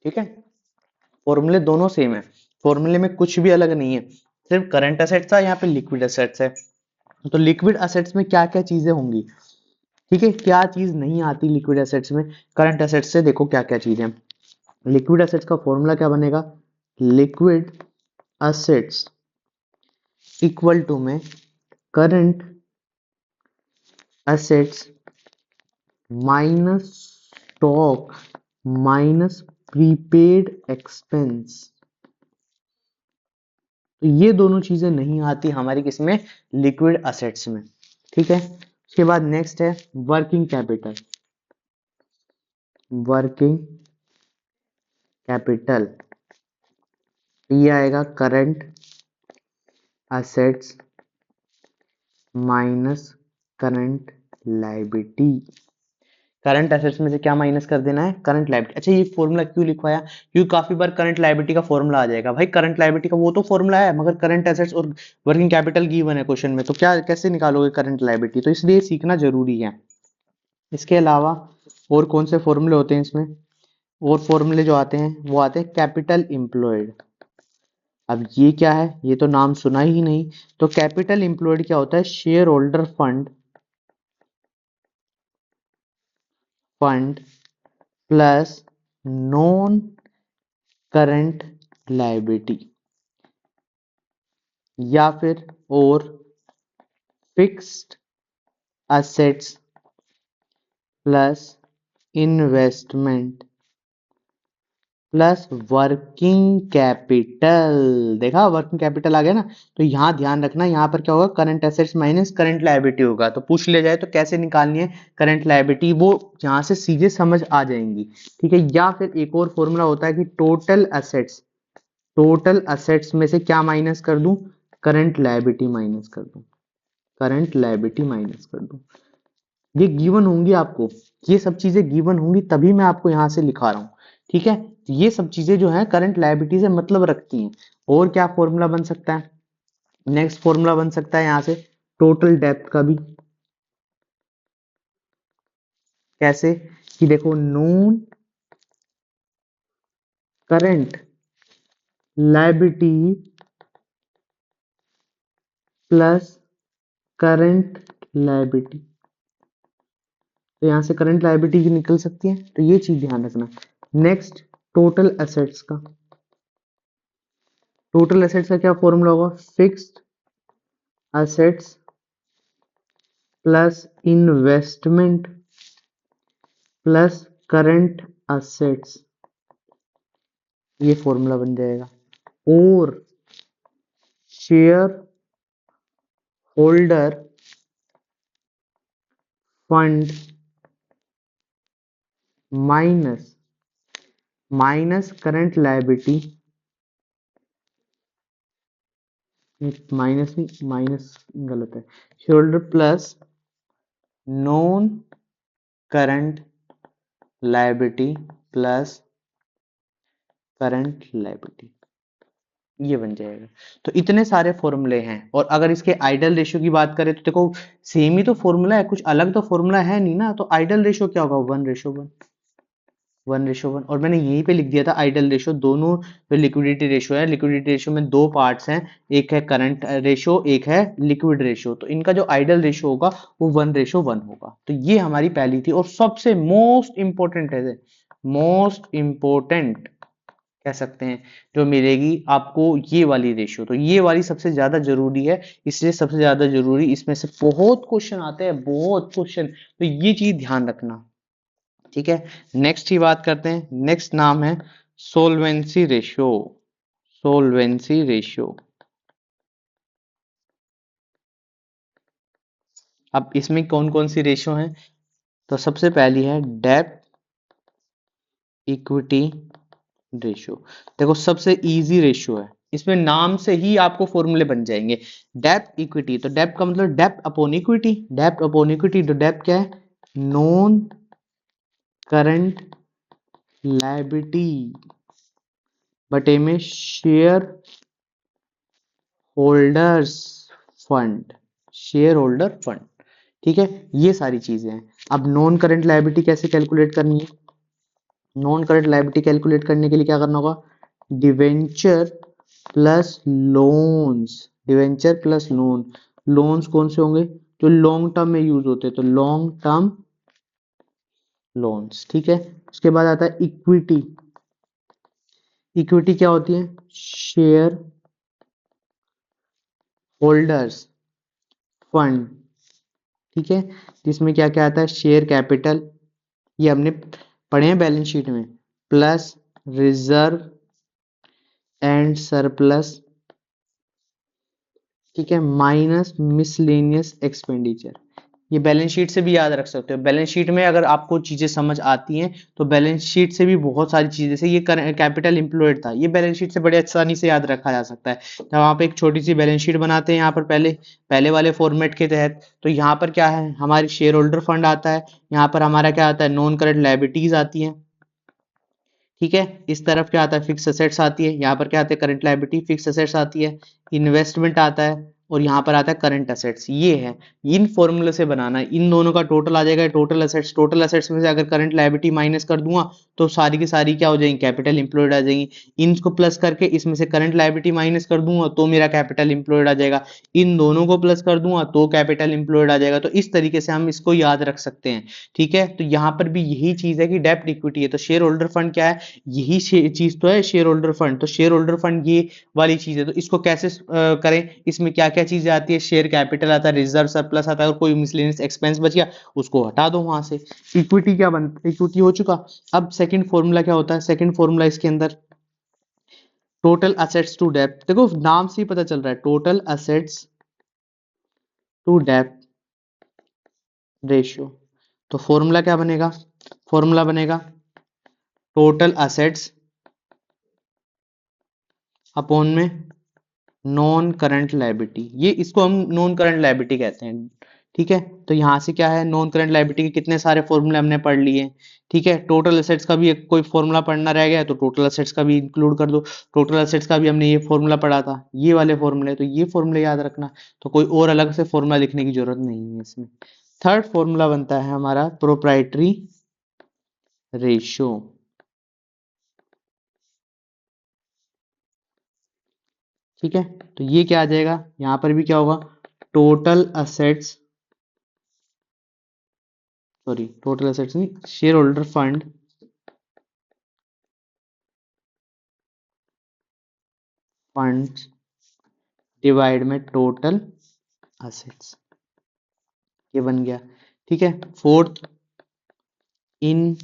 ठीक है, फॉर्मूले दोनों सेम है, फॉर्मूले में कुछ भी अलग नहीं है, सिर्फ करंट असेट्स है, यहाँ पे लिक्विड असेट्स है। तो लिक्विड असेट्स में क्या क्या चीजें होंगी, ठीक है, क्या चीज नहीं आती लिक्विड एसेट्स में, करंट एसेट्स से देखो क्या क्या चीजें। लिक्विड एसेट्स का फॉर्मूला क्या बनेगा, लिक्विड एसेट्स इक्वल टू में current assets minus stock minus prepaid expense. तो ये दोनों चीजें नहीं आती हमारी किसमें, लिक्विड एसेट्स में, ठीक है। उसके बाद नेक्स्ट है वर्किंग कैपिटल। वर्किंग कैपिटल ये आएगा current assets minus current liability. Current assets में से क्या माइनस कर देना है, करंट लायबिलिटी। अच्छा ये फॉर्मूला क्यों लिखवाया, क्योंकि काफी बार करंट लायबिलिटी का फॉर्मूला आ जाएगा। भाई करंट लायबिलिटी का वो तो फॉर्मूला है, मगर करंट एसेट्स और वर्किंग कैपिटल गिवन है क्वेश्चन में, तो क्या कैसे निकालोगे करंट लायबिलिटी, तो इसलिए सीखना जरूरी है। इसके अलावा और कौन से फॉर्मूले होते हैं इसमें, और फॉर्मूले जो आते हैं वो आते हैं कैपिटल एम्प्लॉयड। अब ये क्या है, ये तो नाम सुना ही नहीं। तो कैपिटल एम्प्लॉयड क्या होता है, share holder fund, fund plus non current liability, या फिर और fixed assets plus investment plus working capital. देखा वर्किंग कैपिटल आ गया ना। तो यहाँ ध्यान रखना, यहाँ पर क्या होगा, current assets minus current liability होगा। तो पूछ लिया जाए तो कैसे निकालनी है करंट लायबिलिटी, वो यहाँ से सीधे समझ आ जाएंगी, ठीक है। या फिर एक और फॉर्मूला होता है कि टोटल असेट्स, टोटल असेट्स में से क्या माइनस कर दूं, करंट लायबिलिटी माइनस कर दूं, करंट लायबिलिटी माइनस कर दूं। ये गिवन होंगी आपको, ये सब चीजें गिवन होंगी, तभी मैं आपको यहाँ से लिखा रहा हूँ, ठीक है। ये सब चीजें जो है करंट लायबिलिटी से मतलब रखती हैं। और क्या फॉर्मूला बन सकता है, नेक्स्ट फॉर्मूला बन सकता है यहाँ से टोटल डेप्थ का भी। कैसे, कि देखो non current liability plus current liability, तो यहां से करंट लायबिलिटी भी निकल सकती है, तो ये चीज ध्यान रखना। नेक्स्ट टोटल एसेट्स का, टोटल एसेट्स का क्या फॉर्मूला होगा, fixed assets plus investment plus current assets, ये फॉर्मूला बन जाएगा। और share holder fund minus current liability, minus नहीं, माइनस गलत है, share holder plus non current liability plus current liability, ये बन जाएगा। तो इतने सारे फॉर्मूले हैं। और अगर इसके आइडल रेशियो की बात करें तो देखो सेम ही तो फॉर्मूला है, कुछ अलग तो फॉर्मूला है नहीं ना। तो आइडल रेशियो क्या होगा, 1:1, 1:1। और मैंने यहीं पे लिख दिया था आइडल रेशियो, दोनों जो लिक्विडिटी रेशियो है, लिक्विडिटी रेशियो में दो पार्ट्स हैं, एक है करंट रेशियो, एक है लिक्विड रेशियो। तो इनका जो आइडल रेशियो होगा वो 1:1 होगा। तो ये हमारी पहली थी और सबसे मोस्ट इंपॉर्टेंट है, मोस्ट इंपॉर्टेंट कह सकते हैं जो मिलेगी आपको, ये वाली रेशियो। तो ये वाली सबसे ज्यादा जरूरी है, इसलिए सबसे ज्यादा जरूरी, इसमें से बहुत क्वेश्चन आते हैं, बहुत क्वेश्चन। तो ये चीज ध्यान रखना, ठीक है। नेक्स्ट की बात करते हैं। नेक्स्ट नाम है सोल्वेंसी रेशियो। सोल्वेंसी रेशियो, अब इसमें कौन कौन सी रेशियो है? तो सबसे पहली है डेब्ट इक्विटी रेशियो। देखो सबसे इजी रेशियो है, इसमें नाम से ही आपको फॉर्मूले बन जाएंगे। डेब्ट इक्विटी, तो डेब्ट का मतलब डेब्ट अपॉन इक्विटी, डेब्ट अपॉन इक्विटी। तो डेब्ट क्या है, नॉन करंट लायबिलिटी बटे में share holders fund, share holder fund, ठीक है। ये सारी चीजें हैं। अब नॉन करंट लायबिलिटी कैसे कैलकुलेट करनी है? नॉन करंट लायबिलिटी कैलकुलेट करने के लिए क्या करना होगा, debenture plus loans, debenture plus lone. Loans कौन से होंगे, जो लॉन्ग टर्म में यूज होते हैं, तो लॉन्ग टर्म लोन्स, ठीक है। उसके बाद आता है इक्विटी। इक्विटी क्या होती है, शेयर होल्डर्स फंड, ठीक है। जिसमें क्या क्या आता है, शेयर कैपिटल, ये हमने पढ़े हैं बैलेंस शीट में, प्लस रिजर्व एंड सरप्लस, ठीक है, माइनस मिसलेनियस एक्सपेंडिचर। ये बैलेंस शीट से भी याद रख सकते हो। बैलेंस शीट में अगर आपको चीजें समझ आती हैं तो बैलेंस शीट से भी बहुत सारी चीजें, जैसे ये कैपिटल एम्प्लॉयड था, ये बैलेंस शीट से बड़े आसानी से याद रखा जा सकता है। जब आप एक छोटी सी बैलेंस शीट बनाते हैं यहाँ पर पहले पहले वाले फॉर्मेट के तहत, तो यहाँ पर क्या है, हमारी शेयर होल्डर फंड आता है, यहाँ पर हमारा क्या आता है, नॉन करंट लायबिलिटीज आती है, ठीक है। इस तरफ क्या आता है, फिक्स असेट्स आती है, यहाँ पर क्या आता है, करंट लायबिलिटी, फिक्स असेट्स आती है, इन्वेस्टमेंट आता है, और यहाँ पर आता है करंट असेट्स। ये है, इन फॉर्मूले से बनाना है, इन दोनों का टोटल आ जाएगा टोटल असेट्स। टोटल असेट्स में से अगर करंट लायबिलिटी माइनस कर दूंगा तो सारी की सारी क्या हो जाएंगी, कैपिटल इंप्लॉयड आ जाएंगी। इनको प्लस करके इसमें से करंट लायबिलिटी माइनस कर दूंगा तो मेरा कैपिटल इंप्लॉयड आ जाएगा। इन दोनों को प्लस कर दूंगा तो कैपिटल इंप्लॉयड आ जाएगा। तो इस तरीके से हम इसको याद रख सकते हैं, ठीक है। तो यहाँ पर भी यही चीज है कि डेब्ट इक्विटी है, तो शेयर होल्डर फंड क्या है, यही चीज तो है शेयर होल्डर फंड। तो शेयर होल्डर फंड ये वाली चीज है। तो इसको कैसे करें, इसमें क्या क्या चीजें आती है, शेयर कैपिटल आता है, रिजर्व सरप्लस आता है, और कोई मिसलेनियस एक्सपेंस बच गया उसको हटा दो वहां से। इक्विटी क्या बनता है, इक्विटी हो चुका। अब सेकंड फॉर्मूला क्या होता है, सेकंड फॉर्मूला इसके अंदर टोटल असेट्स टू डेब्ट। देखो नाम से ही पता चल रहा है, टोटल असेट्स टू डेब्ट रेशियो। तो फॉर्मूला क्या बनेगा, फॉर्मूला बनेगा टोटल असेट्स अपॉन में नॉन करंट लायबिलिटी। ये इसको हम नॉन करंट लायबिलिटी कहते हैं, ठीक है। तो यहां से क्या है, नॉन करंट लायबिलिटी के कितने सारे फॉर्मूले हमने पढ़ लिए, ठीक है। टोटल असेट्स का भी एक कोई फॉर्मूला पढ़ना रह गया तो टोटल असेट्स का भी इंक्लूड कर दो। टोटल असेट्स का भी हमने ये फॉर्मूला पढ़ा था, ये वाले फॉर्मूले, तो ये फॉर्मूले याद रखना। तो कोई और अलग से फॉर्मूला लिखने की जरूरत नहीं है इसमें। थर्ड फॉर्मूला बनता है हमारा प्रोप्राइटरी रेशियो, ठीक है। तो ये क्या आ जाएगा, यहां पर भी क्या होगा, total assets, sorry total assets नहीं, shareholder fund funds divide में टोटल असेट्स, ये बन गया, ठीक है। Fourth, in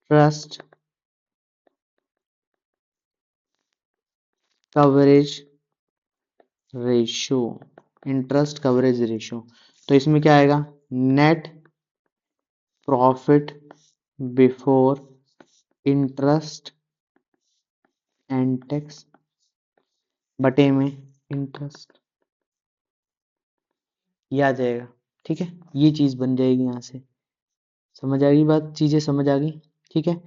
trust coverage ratio, interest coverage ratio. तो इसमें क्या आएगा, net profit before interest and tax बटे में इंटरेस्ट, ये आ जाएगा। ठीक है, ये चीज बन जाएगी यहाँ से। समझ आ गई बात, चीजें समझ आ गई। ठीक है,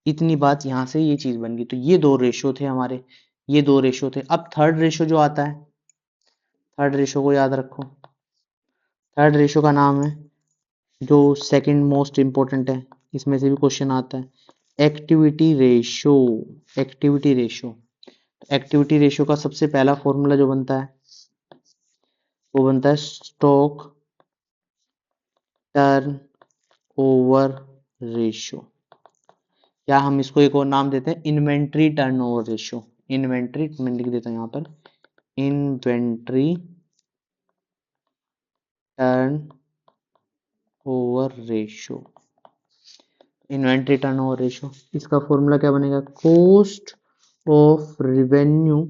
इतनी बात यहाँ से ये चीज बन गई। तो ये दो रेशो थे हमारे, ये दो रेशो थे। अब थर्ड रेशो जो आता है, थर्ड रेशो को याद रखो। थर्ड रेशो का नाम है, जो सेकंड मोस्ट इंपॉर्टेंट है, इसमें से भी क्वेश्चन आता है, activity ratio. Activity ratio, activity ratio का सबसे पहला फॉर्मूला जो बनता है वो बनता है स्टॉक टर्न ओवर रेशो, या हम इसको एक और नाम देते हैं इन्वेंट्री टर्नओवर रेशो। इन्वेंट्री, मैं लिख देता हूं यहाँ पर, inventory turn over ratio. Inventory turnover ratio, इसका फॉर्मूला क्या बनेगा, cost of revenue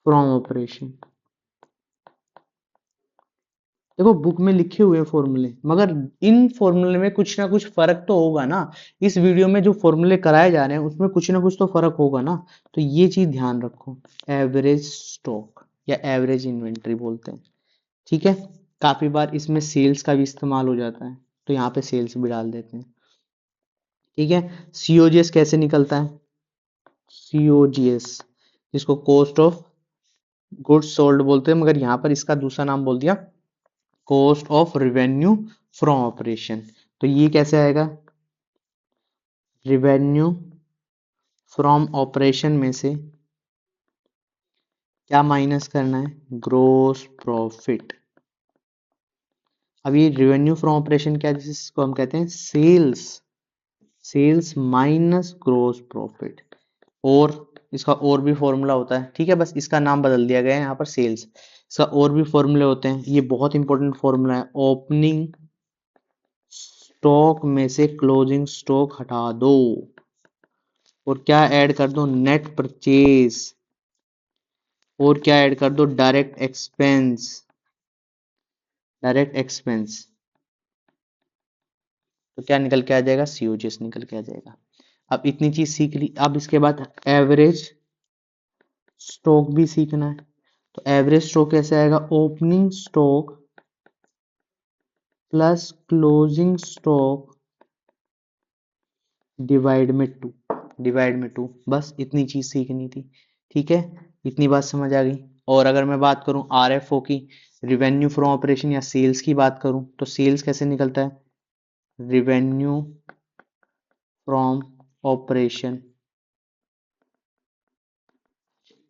from operation. देखो बुक में लिखे हुए हैं फॉर्मूले, मगर इन फॉर्मूले में कुछ ना कुछ फर्क तो होगा ना। इस वीडियो में जो फॉर्मूले कराए जा रहे हैं उसमें कुछ ना कुछ तो फर्क होगा ना। तो ये चीज ध्यान रखो, एवरेज स्टॉक या एवरेज इन्वेंट्री बोलते हैं। ठीक है, काफी बार इसमें सेल्स का भी इस्तेमाल हो जाता है, तो यहाँ पे सेल्स भी डाल देते हैं। ठीक है, सीओजीएस कैसे निकलता है, सीओजीएस जिसको कॉस्ट ऑफ गुड्स सोल्ड बोलते हैं, मगर यहाँ पर इसका दूसरा नाम बोल दिया cost of revenue from operation. तो ये कैसे आएगा, रिवेन्यू फ्रॉम ऑपरेशन में से क्या माइनस करना है, ग्रोस प्रॉफिट। अब ये रिवेन्यू फ्रॉम ऑपरेशन क्या है, जिसको हम कहते हैं sales, sales minus gross profit. और इसका और भी फॉर्मूला होता है, ठीक है, बस इसका नाम बदल दिया गया है यहाँ पर सेल्स। इसका और भी फॉर्मूले होते हैं, ये बहुत इंपॉर्टेंट फॉर्मूला है, ओपनिंग स्टॉक में से क्लोजिंग स्टॉक हटा दो और क्या ऐड कर दो, नेट परचेज, और क्या ऐड कर दो, डायरेक्ट एक्सपेंस, डायरेक्ट एक्सपेंस। तो क्या निकल के आ जाएगा, सीओजीएस निकल के आ जाएगा। अब इतनी चीज सीख ली, अब इसके बाद एवरेज स्टॉक भी सीखना है। तो एवरेज स्टॉक कैसे आएगा, opening stock plus closing stock divide में टू, डिवाइड में टू। बस इतनी चीज सीखनी थी। ठीक है, इतनी बात समझ आ गई। और अगर मैं बात करूं आरएफओ की, रिवेन्यू फ्रॉम ऑपरेशन या सेल्स की बात करूं, तो सेल्स कैसे निकलता है, रिवेन्यू फ्रॉम ऑपरेशन,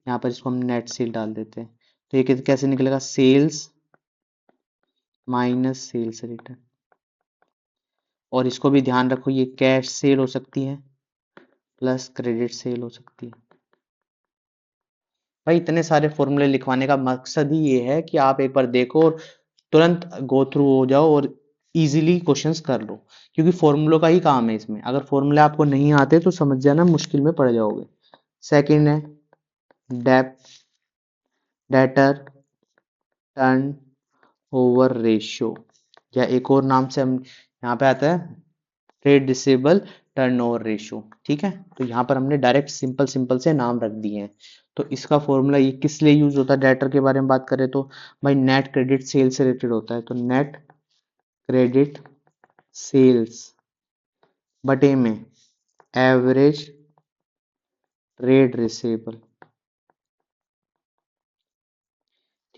यहाँ पर इसको हम नेट सेल डाल देते हैं। तो ये कैसे निकलेगा, सेल्स माइनस सेल्स रिटर्न। और इसको भी ध्यान रखो, ये कैश सेल हो सकती है प्लस क्रेडिट सेल हो सकती है। भाई इतने सारे फॉर्मूले लिखवाने का मकसद ही ये है कि आप एक बार देखो और तुरंत गो थ्रू हो जाओ और इजीली क्वेश्चंस कर लो, क्योंकि फॉर्मूलों का ही काम है इसमें। अगर फॉर्मूले आपको नहीं आते तो समझ जाना मुश्किल में पड़ जाओगे। सेकंड है डेप डेटर टर्न ओवर रेशियो, या एक और नाम से हम यहाँ पे आता है ट्रेड रिसीवेबल टर्नओवर रेशियो। ठीक है, तो यहाँ पर हमने डायरेक्ट सिंपल सिंपल से नाम रख दिए हैं। तो इसका फॉर्मूला ये किस लिए यूज होता है, डेटर के बारे में बात करें तो भाई नेट क्रेडिट सेल्स से रिलेटेड होता है। तो नेट क्रेडिट सेल्स बटे में एवरेज ट्रेड रिसीवेबल।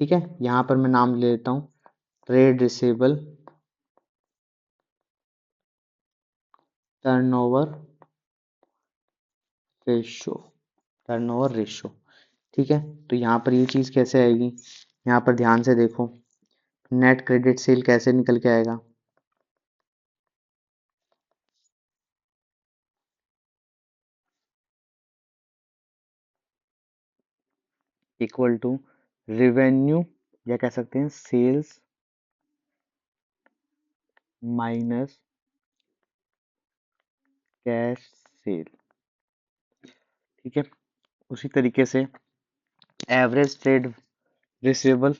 ठीक है, यहाँ पर मैं नाम ले लेता हूँ trade receivable turnover ratio, turnover ratio. ठीक है, तो यहाँ पर ये चीज कैसे आएगी, यहाँ पर ध्यान से देखो, नेट क्रेडिट सेल कैसे निकल के आएगा, इक्वल टू रिवेन्यू, या कह सकते हैं सेल्स माइनस कैश सेल। ठीक है, उसी तरीके से एवरेज ट्रेड रिसीवेबल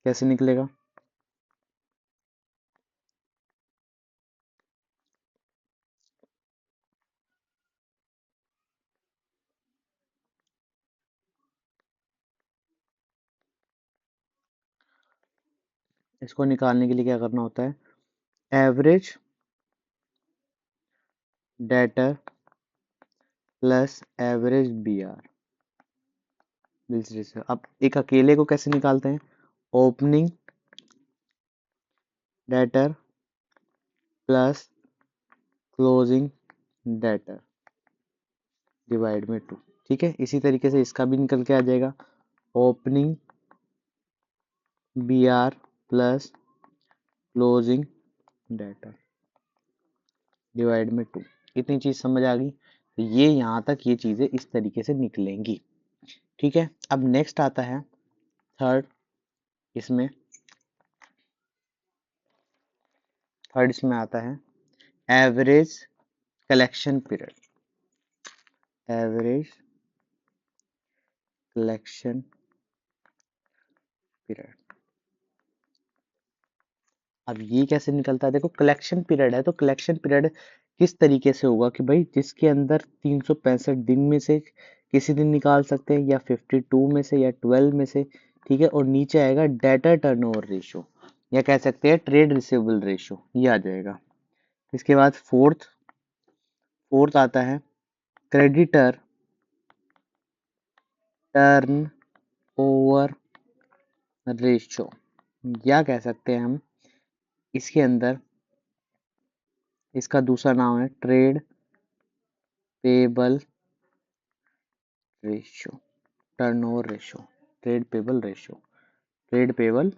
कैसे निकलेगा? इसको निकालने के लिए क्या करना होता है? Average debtor plus average B R, bills receive. अब एक अकेले को कैसे निकालते हैं? Opening debtor plus closing debtor divide में 2। ठीक है, इसी तरीके से इसका भी निकल के आ जाएगा। Opening B R plus closing debtor divide में 2। इतनी चीज समझ आ गई? तो ये यहाँ तक ये चीजें इस तरीके से निकलेंगी। ठीक है, अब नेक्स्ट आता है थर्ड। इसमें आता है average collection period. Average collection period. अब ये कैसे निकलता है? देखो, कलेक्शन पीरियड है तो कलेक्शन पीरियड किस तरीके से होगा कि भाई जिसके अंदर 365 दिन में से किसी दिन निकाल सकते हैं, या 52 में से, या 12 में से। ठीक है, और नीचे आएगा डेटर टर्नओवर रेशो, या कह सकते हैं ट्रेड रिसीवेबल रेशो, ये आ जाएगा। इसके बाद फोर्थ आता है क्रेडिटर टर्न ओवर रेशो, या कह सकते हैं हम इसके अंदर, इसका दूसरा नाम है trade payable ratio, turnover ratio, trade payable ratio, trade payable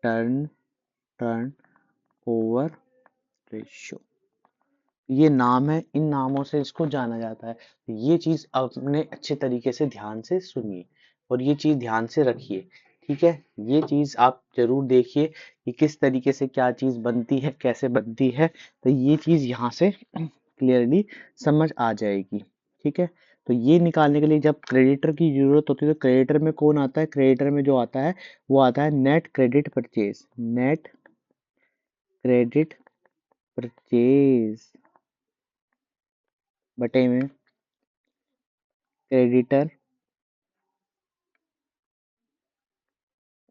turn over ratio. ये नाम है, इन नामों से इसको जाना जाता है। ये चीज आपने अच्छे तरीके से ध्यान से सुनिए और ये चीज ध्यान से रखिए। ठीक है, ये चीज आप जरूर देखिए कि किस तरीके से क्या चीज बनती है, कैसे बनती है। तो ये चीज यहाँ से क्लियरली समझ आ जाएगी। ठीक है, तो ये निकालने के लिए जब क्रेडिटर की जरूरत होती है तो क्रेडिटर में कौन आता है? क्रेडिटर में जो आता है वो आता है net credit purchase. Net credit purchase बटे में क्रेडिटर,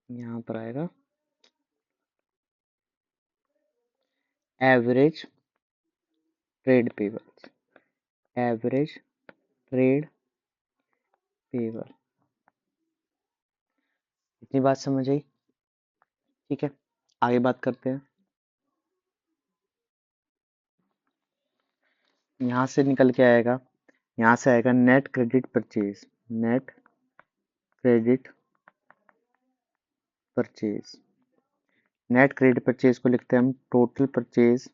यहाँ पर आएगा average trade payable. Average trade payable. इतनी बात समझ आई? ठीक है, आगे बात करते हैं। यहाँ से निकल के आएगा, यहाँ से आएगा net credit purchase. Net credit purchase. Net credit purchase को लिखते हैं हम total purchase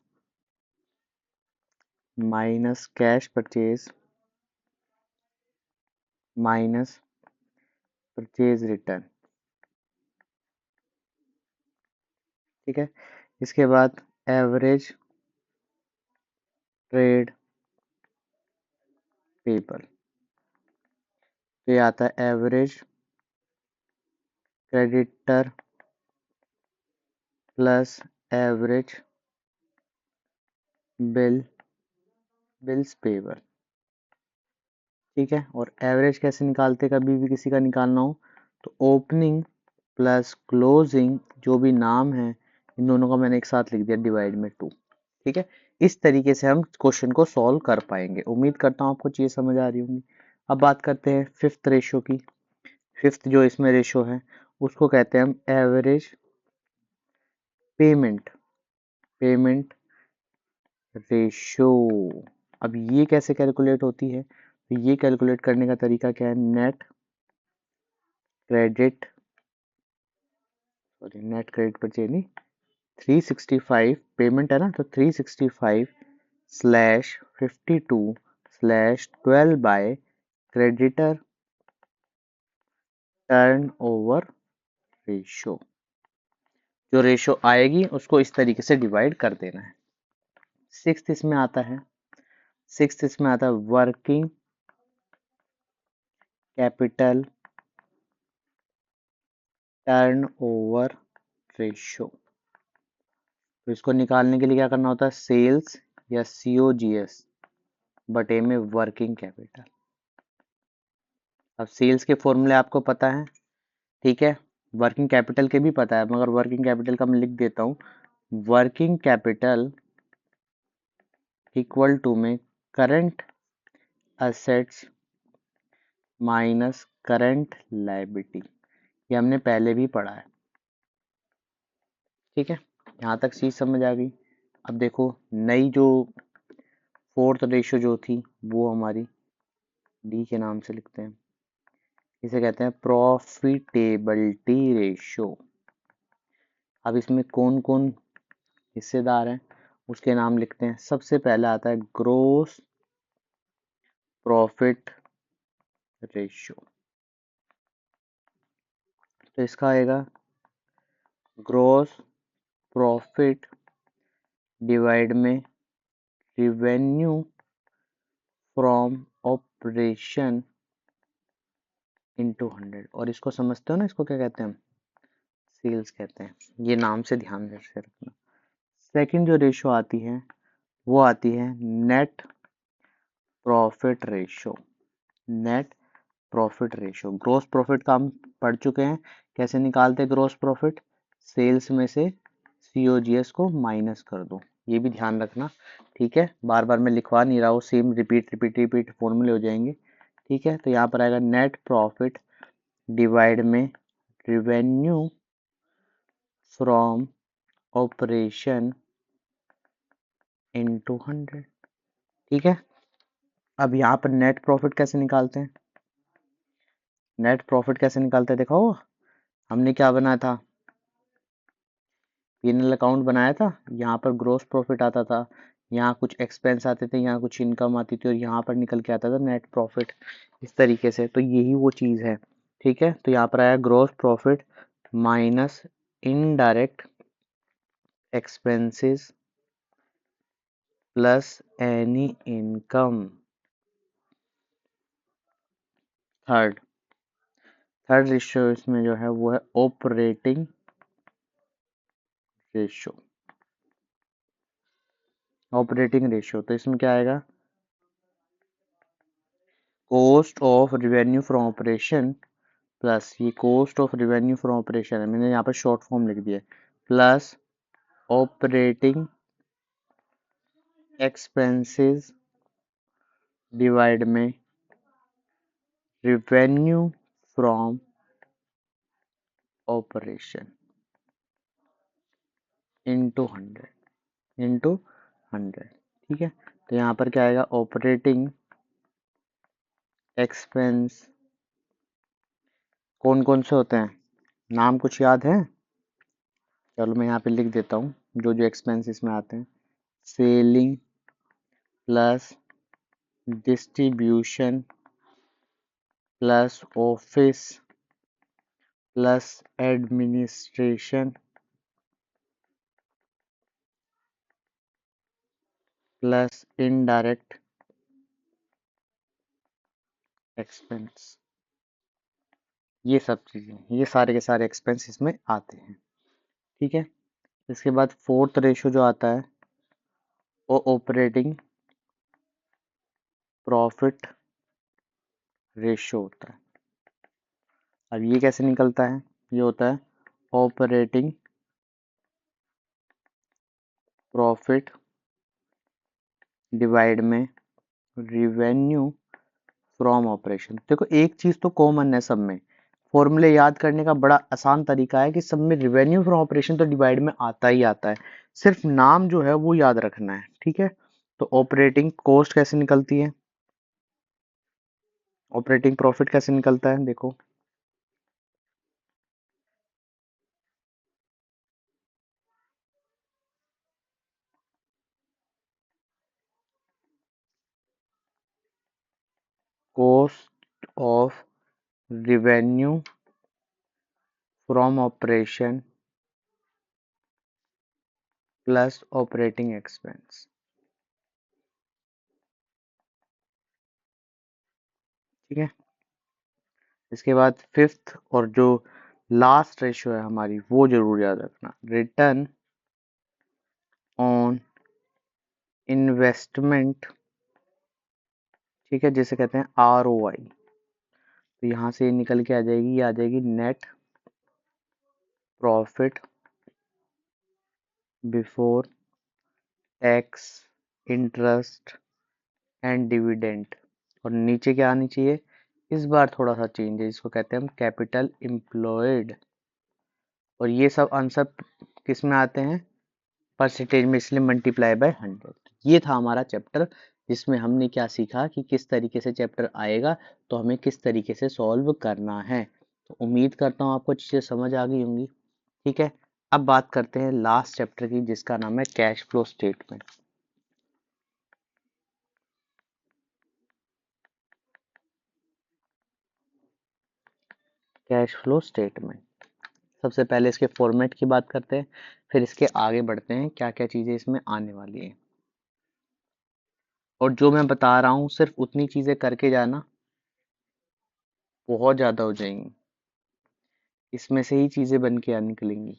minus cash purchase minus purchase return. ठीक है, इसके बाद एवरेज ट्रेड पेबल। ये आता है average creditor plus average bills payable. ठीक है, और एवरेज कैसे निकालते, कभी भी किसी का निकालना हो तो ओपनिंग प्लस क्लोजिंग, जो भी नाम है इन दोनों का मैंने एक साथ लिख दिया डिवाइड में 2। ठीक है, इस तरीके से हम क्वेश्चन को सॉल्व कर पाएंगे। उम्मीद करता हूँ आपको चीज़ें समझ आ रही होंगी। अब बात करते हैं फिफ्थ रेशो की। फिफ्थ जो इसमें रेशो है उसको कहते हैं हम एवरेज पेमेंट पेमेंट रेशो। अब ये कैसे कैलकुलेट होती है? तो ये कैलकुलेट करने का तरीका क्या है? Net credit, sorry net credit purchase नहीं, 365 पेमेंट है ना, तो 365 slash 52 slash 12 by creditor turnover ratio. जो रेशो आएगी उसको इस तरीके से डिवाइड कर देना है। सिक्स्थ इसमें आता है सिक्स्थ इसमें आता है वर्किंग कैपिटल टर्नओवर रेशियो। तो इसको निकालने के लिए क्या करना होता है, सेल्स या COGS बटे में वर्किंग कैपिटल। अब सेल्स के फॉर्मूले आपको पता है, ठीक है, वर्किंग कैपिटल के भी पता है, मगर वर्किंग कैपिटल का मैं लिख देता हूँ, वर्किंग कैपिटल इक्वल टू में current assets minus current liability. ये हमने पहले भी पढ़ा है, ठीक है, यहाँ तक चीज समझ आ गई। अब देखो नई जो फोर्थ रेशियो जो थी वो हमारी डी के नाम से लिखते हैं, इसे कहते हैं प्रॉफिटेबिलिटी रेशियो। अब इसमें कौन कौन हिस्सेदार हैं उसके नाम लिखते हैं। सबसे पहले आता है ग्रोस प्रॉफिट रेशियो। तो इसका आएगा ग्रोस प्रॉफिट डिवाइड में रिवेन्यू फ्रॉम ऑपरेशन इंटू 100। और इसको समझते हो ना, इसको क्या कहते हैं हम, सेल्स कहते हैं। ये नाम से ध्यान से रखना। सेकंड जो रेशियो आती है वो आती है net profit ratio. Net profit ratio, gross profit का हम पढ़ चुके हैं, कैसे निकालते हैं ग्रोस प्रॉफिट, सेल्स में से COGS को माइनस कर दो। ये भी ध्यान रखना, ठीक है, बार बार मैं लिखवा नहीं रहा हूँ, सेम रिपीट रिपीट रिपीट फॉर्मूले हो जाएंगे, ठीक है। तो यहाँ पर आएगा नेट प्रॉफिट डिवाइड में रिवेन्यू फ्रॉम ऑपरेशन इनटू 100, ठीक है। अब यहाँ पर नेट प्रॉफिट कैसे निकालते हैं, नेट प्रॉफिट कैसे निकालते हैं देखो, हमने क्या बनाया था, P&L अकाउंट बनाया था, यहाँ पर ग्रोस प्रॉफिट आता था, यहाँ कुछ एक्सपेंस आते थे, यहाँ कुछ इनकम आती थी, और यहाँ पर निकल के आता था नेट प्रॉफिट, इस तरीके से। तो यही वो चीज़ है, ठीक है। तो यहाँ पर आया gross profit minus indirect expenses plus any income. Third third ratio इसमें जो है वो है ऑपरेटिंग रेशियो। ऑपरेटिंग रेशियो तो इसमें क्या आएगा, cost of revenue from operation plus, ये cost of revenue from operation है, मैंने यहाँ पर शॉर्ट फॉर्म लिख दिया, प्लस ऑपरेटिंग एक्सपेंसेस डिवाइड में रिवेन्यू फ्रॉम ऑपरेशन इंटू 100, ठीक है। तो यहाँ पर क्या आएगा, ऑपरेटिंग एक्सपेंस कौन कौन से होते हैं, नाम कुछ याद है, चलो मैं यहाँ पे लिख देता हूँ जो जो एक्सपेंसेस में आते हैं। Selling plus distribution plus office plus administration plus indirect expense. ये सब चीज़ें, ये सारे के सारे एक्सपेंस इसमें आते हैं, ठीक है। इसके बाद फोर्थ रेशियो जो आता है वो ऑपरेटिंग प्रॉफिट रेशियो होता है। अब ये कैसे निकलता है, ये होता है ऑपरेटिंग प्रॉफिट डिवाइड में रिवेन्यू फ्रॉम ऑपरेशन। देखो एक चीज तो कॉमन है सब में, फॉर्मूले याद करने का बड़ा आसान तरीका है कि सब में रिवेन्यू फ्रॉम ऑपरेशन तो डिवाइड में आता ही आता है, सिर्फ नाम जो है वो याद रखना है, ठीक है। तो ऑपरेटिंग कॉस्ट कैसे निकलती है, ऑपरेटिंग प्रॉफिट कैसे निकलता है, देखो cost of revenue from operation plus operating expense. ठीक है। इसके बाद फिफ्थ और जो लास्ट रेशियो है हमारी वो जरूर याद रखना, रिटर्न ऑन इन्वेस्टमेंट, ठीक है, जिसे कहते हैं ROI। तो यहाँ से निकल के आ जाएगी, ये आ जाएगी net profit before tax interest and dividend. और नीचे क्या आनी चाहिए, इस बार थोड़ा सा चेंज है, जिसको कहते हैं हम कैपिटल एम्प्लॉयड। और ये सब आंसर किस में आते हैं, परसेंटेज में, इसलिए मल्टीप्लाई बाय 100। ये था हमारा चैप्टर, जिसमें हमने क्या सीखा कि किस तरीके से चैप्टर आएगा तो हमें किस तरीके से सॉल्व करना है। तो उम्मीद करता हूँ आपको चीज़ें समझ आ गई होंगी। ठीक है, अब बात करते हैं लास्ट चैप्टर की, जिसका नाम है cash flow statement. Cash flow statement, सबसे पहले इसके फॉर्मेट की बात करते हैं, फिर इसके आगे बढ़ते हैं क्या क्या चीज़ें इसमें आने वाली हैं। और जो मैं बता रहा हूँ सिर्फ उतनी चीज़ें करके जाना, बहुत ज़्यादा हो जाएंगी, इसमें से ही चीज़ें बन के निकलेंगी।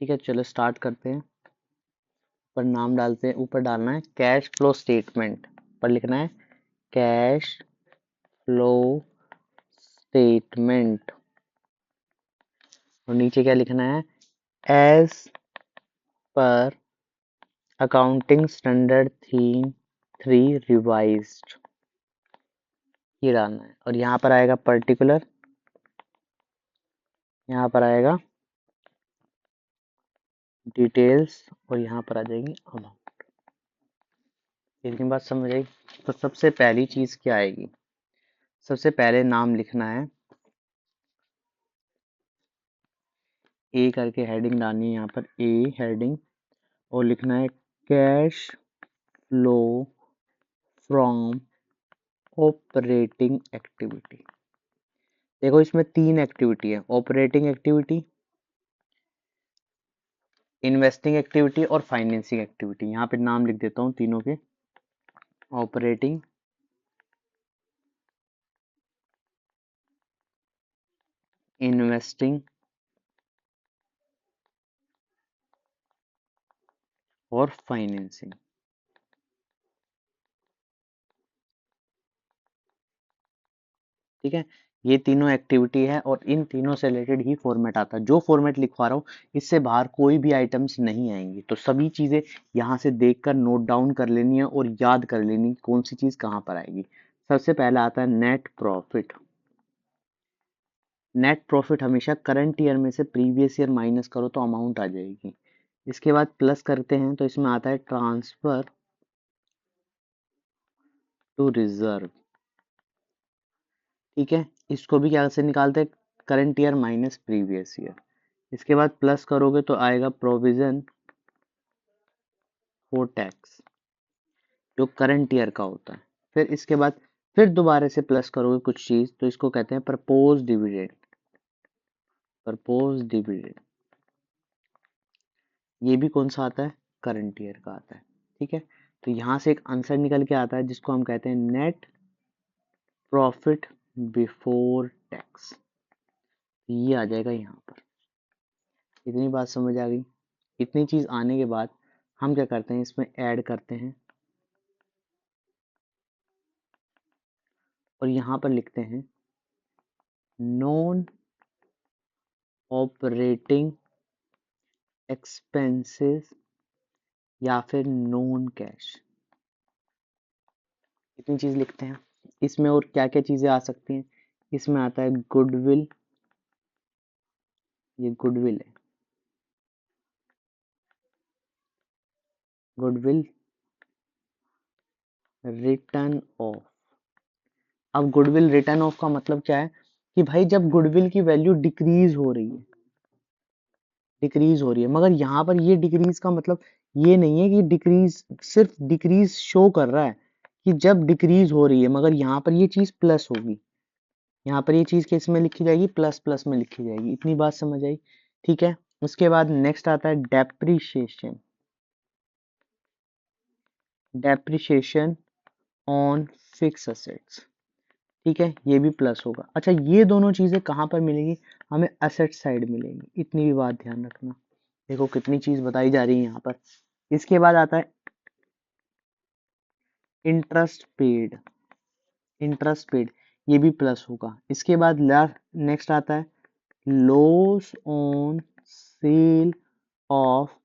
ठीक है, चलो स्टार्ट करते हैं। पर नाम डालते हैं, ऊपर डालना है कैश फ्लो स्टेटमेंट, पर लिखना है कैश फ्लो स्टेटमेंट। और नीचे क्या लिखना है, as per accounting standard theme 3 revised, ये डालना है। और यहाँ पर आएगा पर्टिकुलर, यहाँ पर आएगा डिटेल्स, और यहाँ पर आ जाएगी अमाउंट। इतनी बात समझ आई। तो सबसे पहली चीज क्या आएगी, सबसे पहले नाम लिखना है, ए करके हेडिंग डालनी है यहाँ पर, ए हेडिंग, और लिखना है cash flow from operating activity. देखो इसमें 3 एक्टिविटी है, ऑपरेटिंग एक्टिविटी, इन्वेस्टिंग एक्टिविटी और फाइनेंसिंग एक्टिविटी। यहाँ पे नाम लिख देता हूँ तीनों के, ऑपरेटिंग, इन्वेस्टिंग और फाइनेंसिंग। ठीक है, ये तीनों एक्टिविटी है और इन तीनों से रिलेटेड ही फॉर्मेट आता है। जो फॉर्मेट लिखवा रहा हूँ इससे बाहर कोई भी आइटम्स नहीं आएंगी। तो सभी चीजें यहाँ से देखकर नोट डाउन कर लेनी है और याद कर लेनी कौन सी चीज कहाँ पर आएगी। सबसे पहला आता है नेट प्रॉफिट। नेट प्रॉफिट हमेशा करंट ईयर में से प्रीवियस ईयर माइनस करो तो अमाउंट आ जाएगी। इसके बाद प्लस करते हैं तो इसमें आता है ट्रांसफर टू रिजर्व। ठीक है, इसको भी क्या से निकालते हैं, current year minus previous year. इसके बाद प्लस करोगे तो आएगा प्रोविजन फॉर टैक्स, जो करंट ईयर का होता है। फिर इसके बाद फिर दोबारा से प्लस करोगे कुछ चीज तो इसको कहते हैं प्रपोज डिविडेंड। प्रपोज डिविडेंड ये भी कौन सा आता है, करंट ईयर का आता है। ठीक है, तो यहाँ से एक आंसर निकल के आता है जिसको हम कहते हैं नेट प्रॉफिट बिफोर टैक्स, ये आ जाएगा यहाँ पर। इतनी बात समझ आ गई। इतनी चीज आने के बाद हम क्या करते हैं, इसमें ऐड करते हैं और यहाँ पर लिखते हैं नॉन ऑपरेटिंग एक्सपेंसेस या फिर नॉन कैश, इतनी चीज लिखते हैं। इसमें और क्या क्या चीजें आ सकती हैं, इसमें आता है गुडविल, ये गुडविल है, गुडविल रिटर्न ऑफ। अब गुडविल रिटर्न ऑफ का मतलब क्या है कि भाई जब गुडविल की वैल्यू डिक्रीज हो रही है, डिक्रीज हो रही है, मगर यहाँ पर ये डिक्रीज का मतलब ये नहीं है कि डिक्रीज, सिर्फ डिक्रीज शो कर रहा है कि जब डिक्रीज हो रही है, मगर यहाँ पर ये चीज प्लस होगी, यहाँ पर ये चीज किस में लिखी जाएगी, प्लस प्लस में लिखी जाएगी। इतनी बात समझ आई? ठीक है। उसके बाद नेक्स्ट आता है depreciation. Depreciation on fix assets. ठीक है, ये भी प्लस होगा। अच्छा, ये दोनों चीजें कहाँ पर मिलेंगी, हमें असेट साइड मिलेंगी। इतनी भी बात ध्यान रखना। देखो कितनी चीज बताई जा रही है यहाँ पर। इसके बाद आता है इंटरेस्ट पेड। इंटरेस्ट पेड ये भी प्लस होगा। इसके बाद नेक्स्ट आता है loss on sale of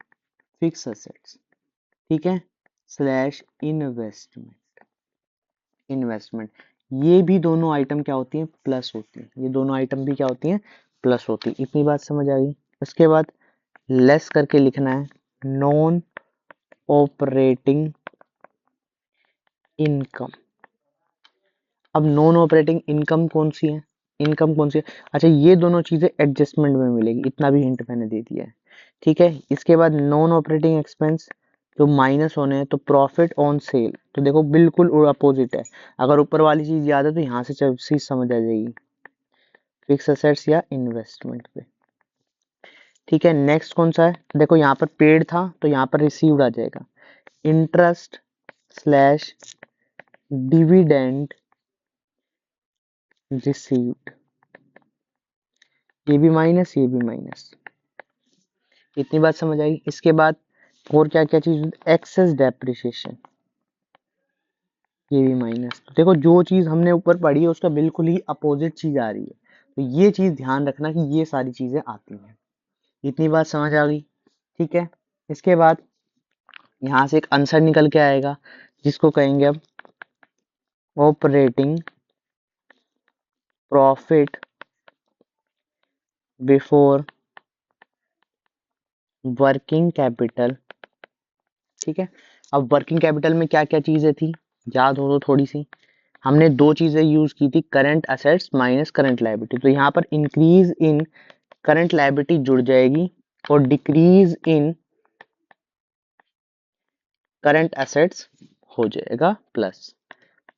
fixed assets. ठीक है, स्लैश इन्वेस्टमेंट। इन्वेस्टमेंट ये भी दोनों आइटम क्या होती हैं, प्लस होती हैं। ये दोनों आइटम भी क्या होती हैं, प्लस होती है। इतनी बात समझ आ गई? उसके बाद लेस करके लिखना है नॉन ऑपरेटिंग इनकम। अब नॉन ऑपरेटिंग इनकम कौन सी है, इनकम कौन सी है? अच्छा, ये दोनों चीजें एडजस्टमेंट में मिलेगी। इतना भी हिंट मैंने दे दिया है। ठीक है। इसके बाद नॉन ऑपरेटिंग एक्सपेंस जो माइनस होने हैं, तो प्रॉफिट ऑन सेल। तो देखो बिल्कुल अपोजिट है। अगर ऊपर वाली चीज याद है तो यहाँ से चीज समझ आ जाएगी, फिक्स असेट्स या इन्वेस्टमेंट पे। ठीक है। नेक्स्ट कौन सा है, देखो यहाँ पर पेड था तो यहाँ पर रिसीव्ड आ जाएगा। इंटरेस्ट स्लैश डिविडेंड रिसीव्ड, ये भी माइनस, ये भी माइनस। इतनी बात समझ आई? इसके बाद और क्या क्या चीज, एक्सेस डेप्रिसिएशन, ये भी माइनस। तो देखो जो चीज हमने ऊपर पढ़ी है उसका बिल्कुल ही अपोजिट चीज आ रही है। तो ये चीज ध्यान रखना कि ये सारी चीजें आती हैं। इतनी बात समझ आ गई? ठीक है। इसके बाद यहाँ से एक आंसर निकल के आएगा जिसको कहेंगे अब operating profit before working capital. ठीक है। अब वर्किंग कैपिटल में क्या क्या चीजें थी, याद हो तो थोड़ी सी। हमने दो चीजें यूज की थी, current assets minus current liability. तो यहाँ पर इंक्रीज इन करंट लायबिलिटी जुड़ जाएगी और डिक्रीज इन करंट एसेट्स हो जाएगा प्लस।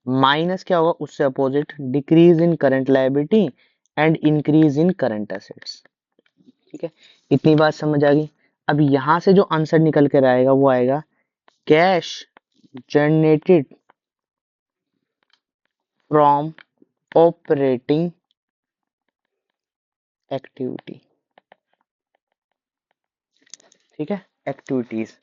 माइनस क्या होगा, उससे opposite, decrease in current liability and increase in current assets. ठीक है। इतनी बात समझ आ गई? अब यहां से जो आंसर निकल कर आएगा वो आएगा cash generated from operating activity. ठीक है, एक्टिविटीज।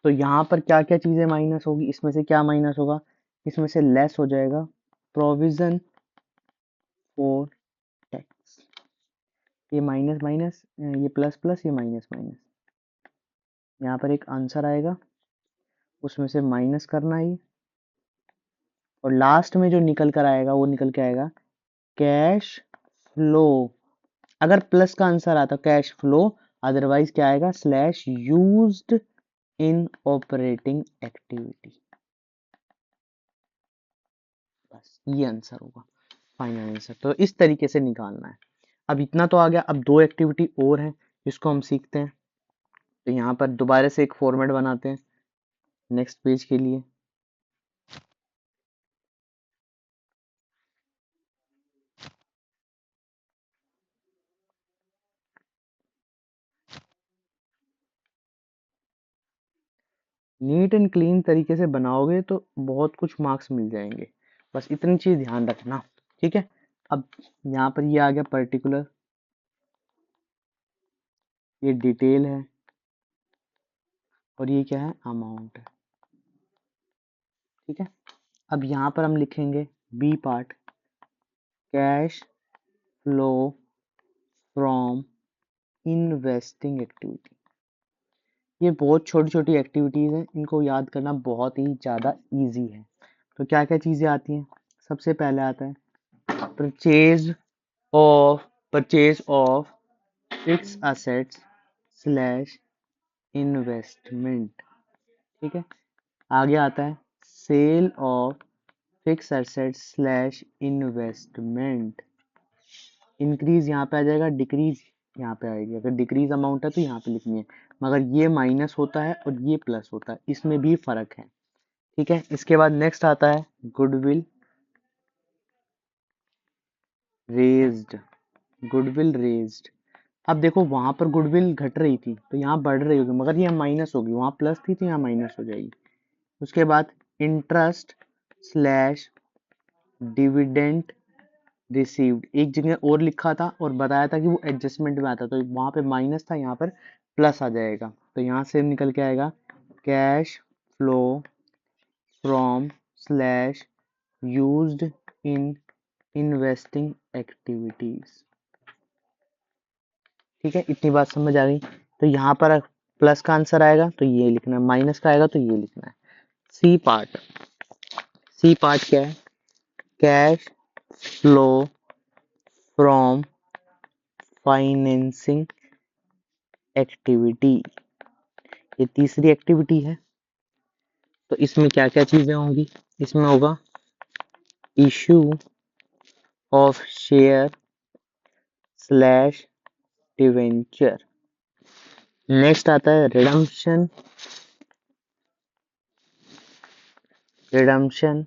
तो यहाँ पर क्या क्या चीजें माइनस होगी, इसमें से क्या माइनस होगा, इसमें से लेस हो जाएगा प्रोविजन फॉर टैक्स। ये माइनस माइनस, ये प्लस प्लस, ये माइनस माइनस। यहाँ पर एक आंसर आएगा, उसमें से माइनस करना ही, और लास्ट में जो निकल कर आएगा वो निकल के आएगा कैश फ्लो। अगर प्लस का आंसर आता कैश फ्लो, अदरवाइज क्या आएगा, slash used in operating activity. बस ये आंसर होगा, फाइनल आंसर। तो इस तरीके से निकालना है। अब इतना तो आ गया। अब दो एक्टिविटी और है जिसको हम सीखते हैं। तो यहाँ पर दोबारा से एक फॉर्मेट बनाते हैं नेक्स्ट पेज के लिए। नीट एंड क्लीन तरीके से बनाओगे तो बहुत कुछ मार्क्स मिल जाएंगे। बस इतनी चीज ध्यान रखना। ठीक है। अब यहाँ पर ये आ गया पर्टिकुलर, ये डिटेल है, और ये क्या है, अमाउंट है। ठीक है। अब यहाँ पर हम लिखेंगे B part, cash flow from investing activity. ये बहुत छोटी छोटी एक्टिविटीज हैं, इनको याद करना बहुत ही ज़्यादा इजी है। तो क्या क्या चीज़ें आती हैं, सबसे पहले आता है purchase of fixed assets slash investment. ठीक है। आगे आता है sale of fixed assets slash investment. Increase यहाँ पे आ जाएगा, डिक्रीज यहाँ पे आएगी। अगर डिक्रीज अमाउंट है तो यहाँ पे लिखनी है, मगर ये माइनस होता है और ये प्लस होता है, इसमें भी फर्क है। ठीक है, इसके बाद नेक्स्ट आता है गुडविल रेज्ड। गुडविल रेज्ड, अब देखो वहां पर गुडविल घट रही थी तो यहाँ बढ़ रही होगी, मगर ये माइनस होगी, वहां प्लस थी तो यहाँ माइनस हो जाएगी। उसके बाद इंटरेस्ट स्लैश डिविडेंड रिसीव्ड, एक जगह और लिखा था और बताया था कि वो एडजस्टमेंट में आता, तो वहां पे माइनस था, यहाँ पर प्लस आ जाएगा, तो यहाँ से निकल के आएगा cash flow from slash used in investing activities. ठीक है, इतनी बात समझ आ गई। तो यहाँ पर प्लस का आंसर आएगा तो ये लिखना है, माइनस का आएगा तो ये लिखना है। सी पार्ट, सी पार्ट क्या है? Cash flow from financing activity, ये तीसरी एक्टिविटी है। तो इसमें क्या क्या चीजें होंगी? इसमें होगा issue of share slash debenture. Next आता है redemption, redemption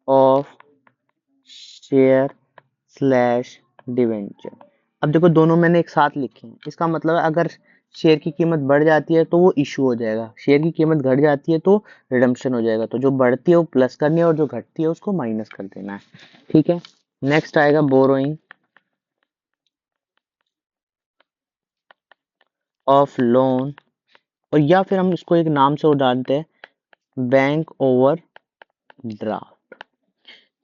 of share slash debenture. अब देखो दोनों मैंने एक साथ लिखे हैं, इसका मतलब है अगर शेयर की कीमत बढ़ जाती है तो वो इशू हो जाएगा, शेयर की कीमत घट जाती है तो रिडम्पशन हो जाएगा। तो जो बढ़ती है वो प्लस करनी है और जो घटती है उसको माइनस कर देना है। ठीक है, नेक्स्ट आएगा बोरोइंग ऑफ लोन, और या फिर हम इसको एक नाम से और डालते हैं बैंक ओवर ड्राफ्ट।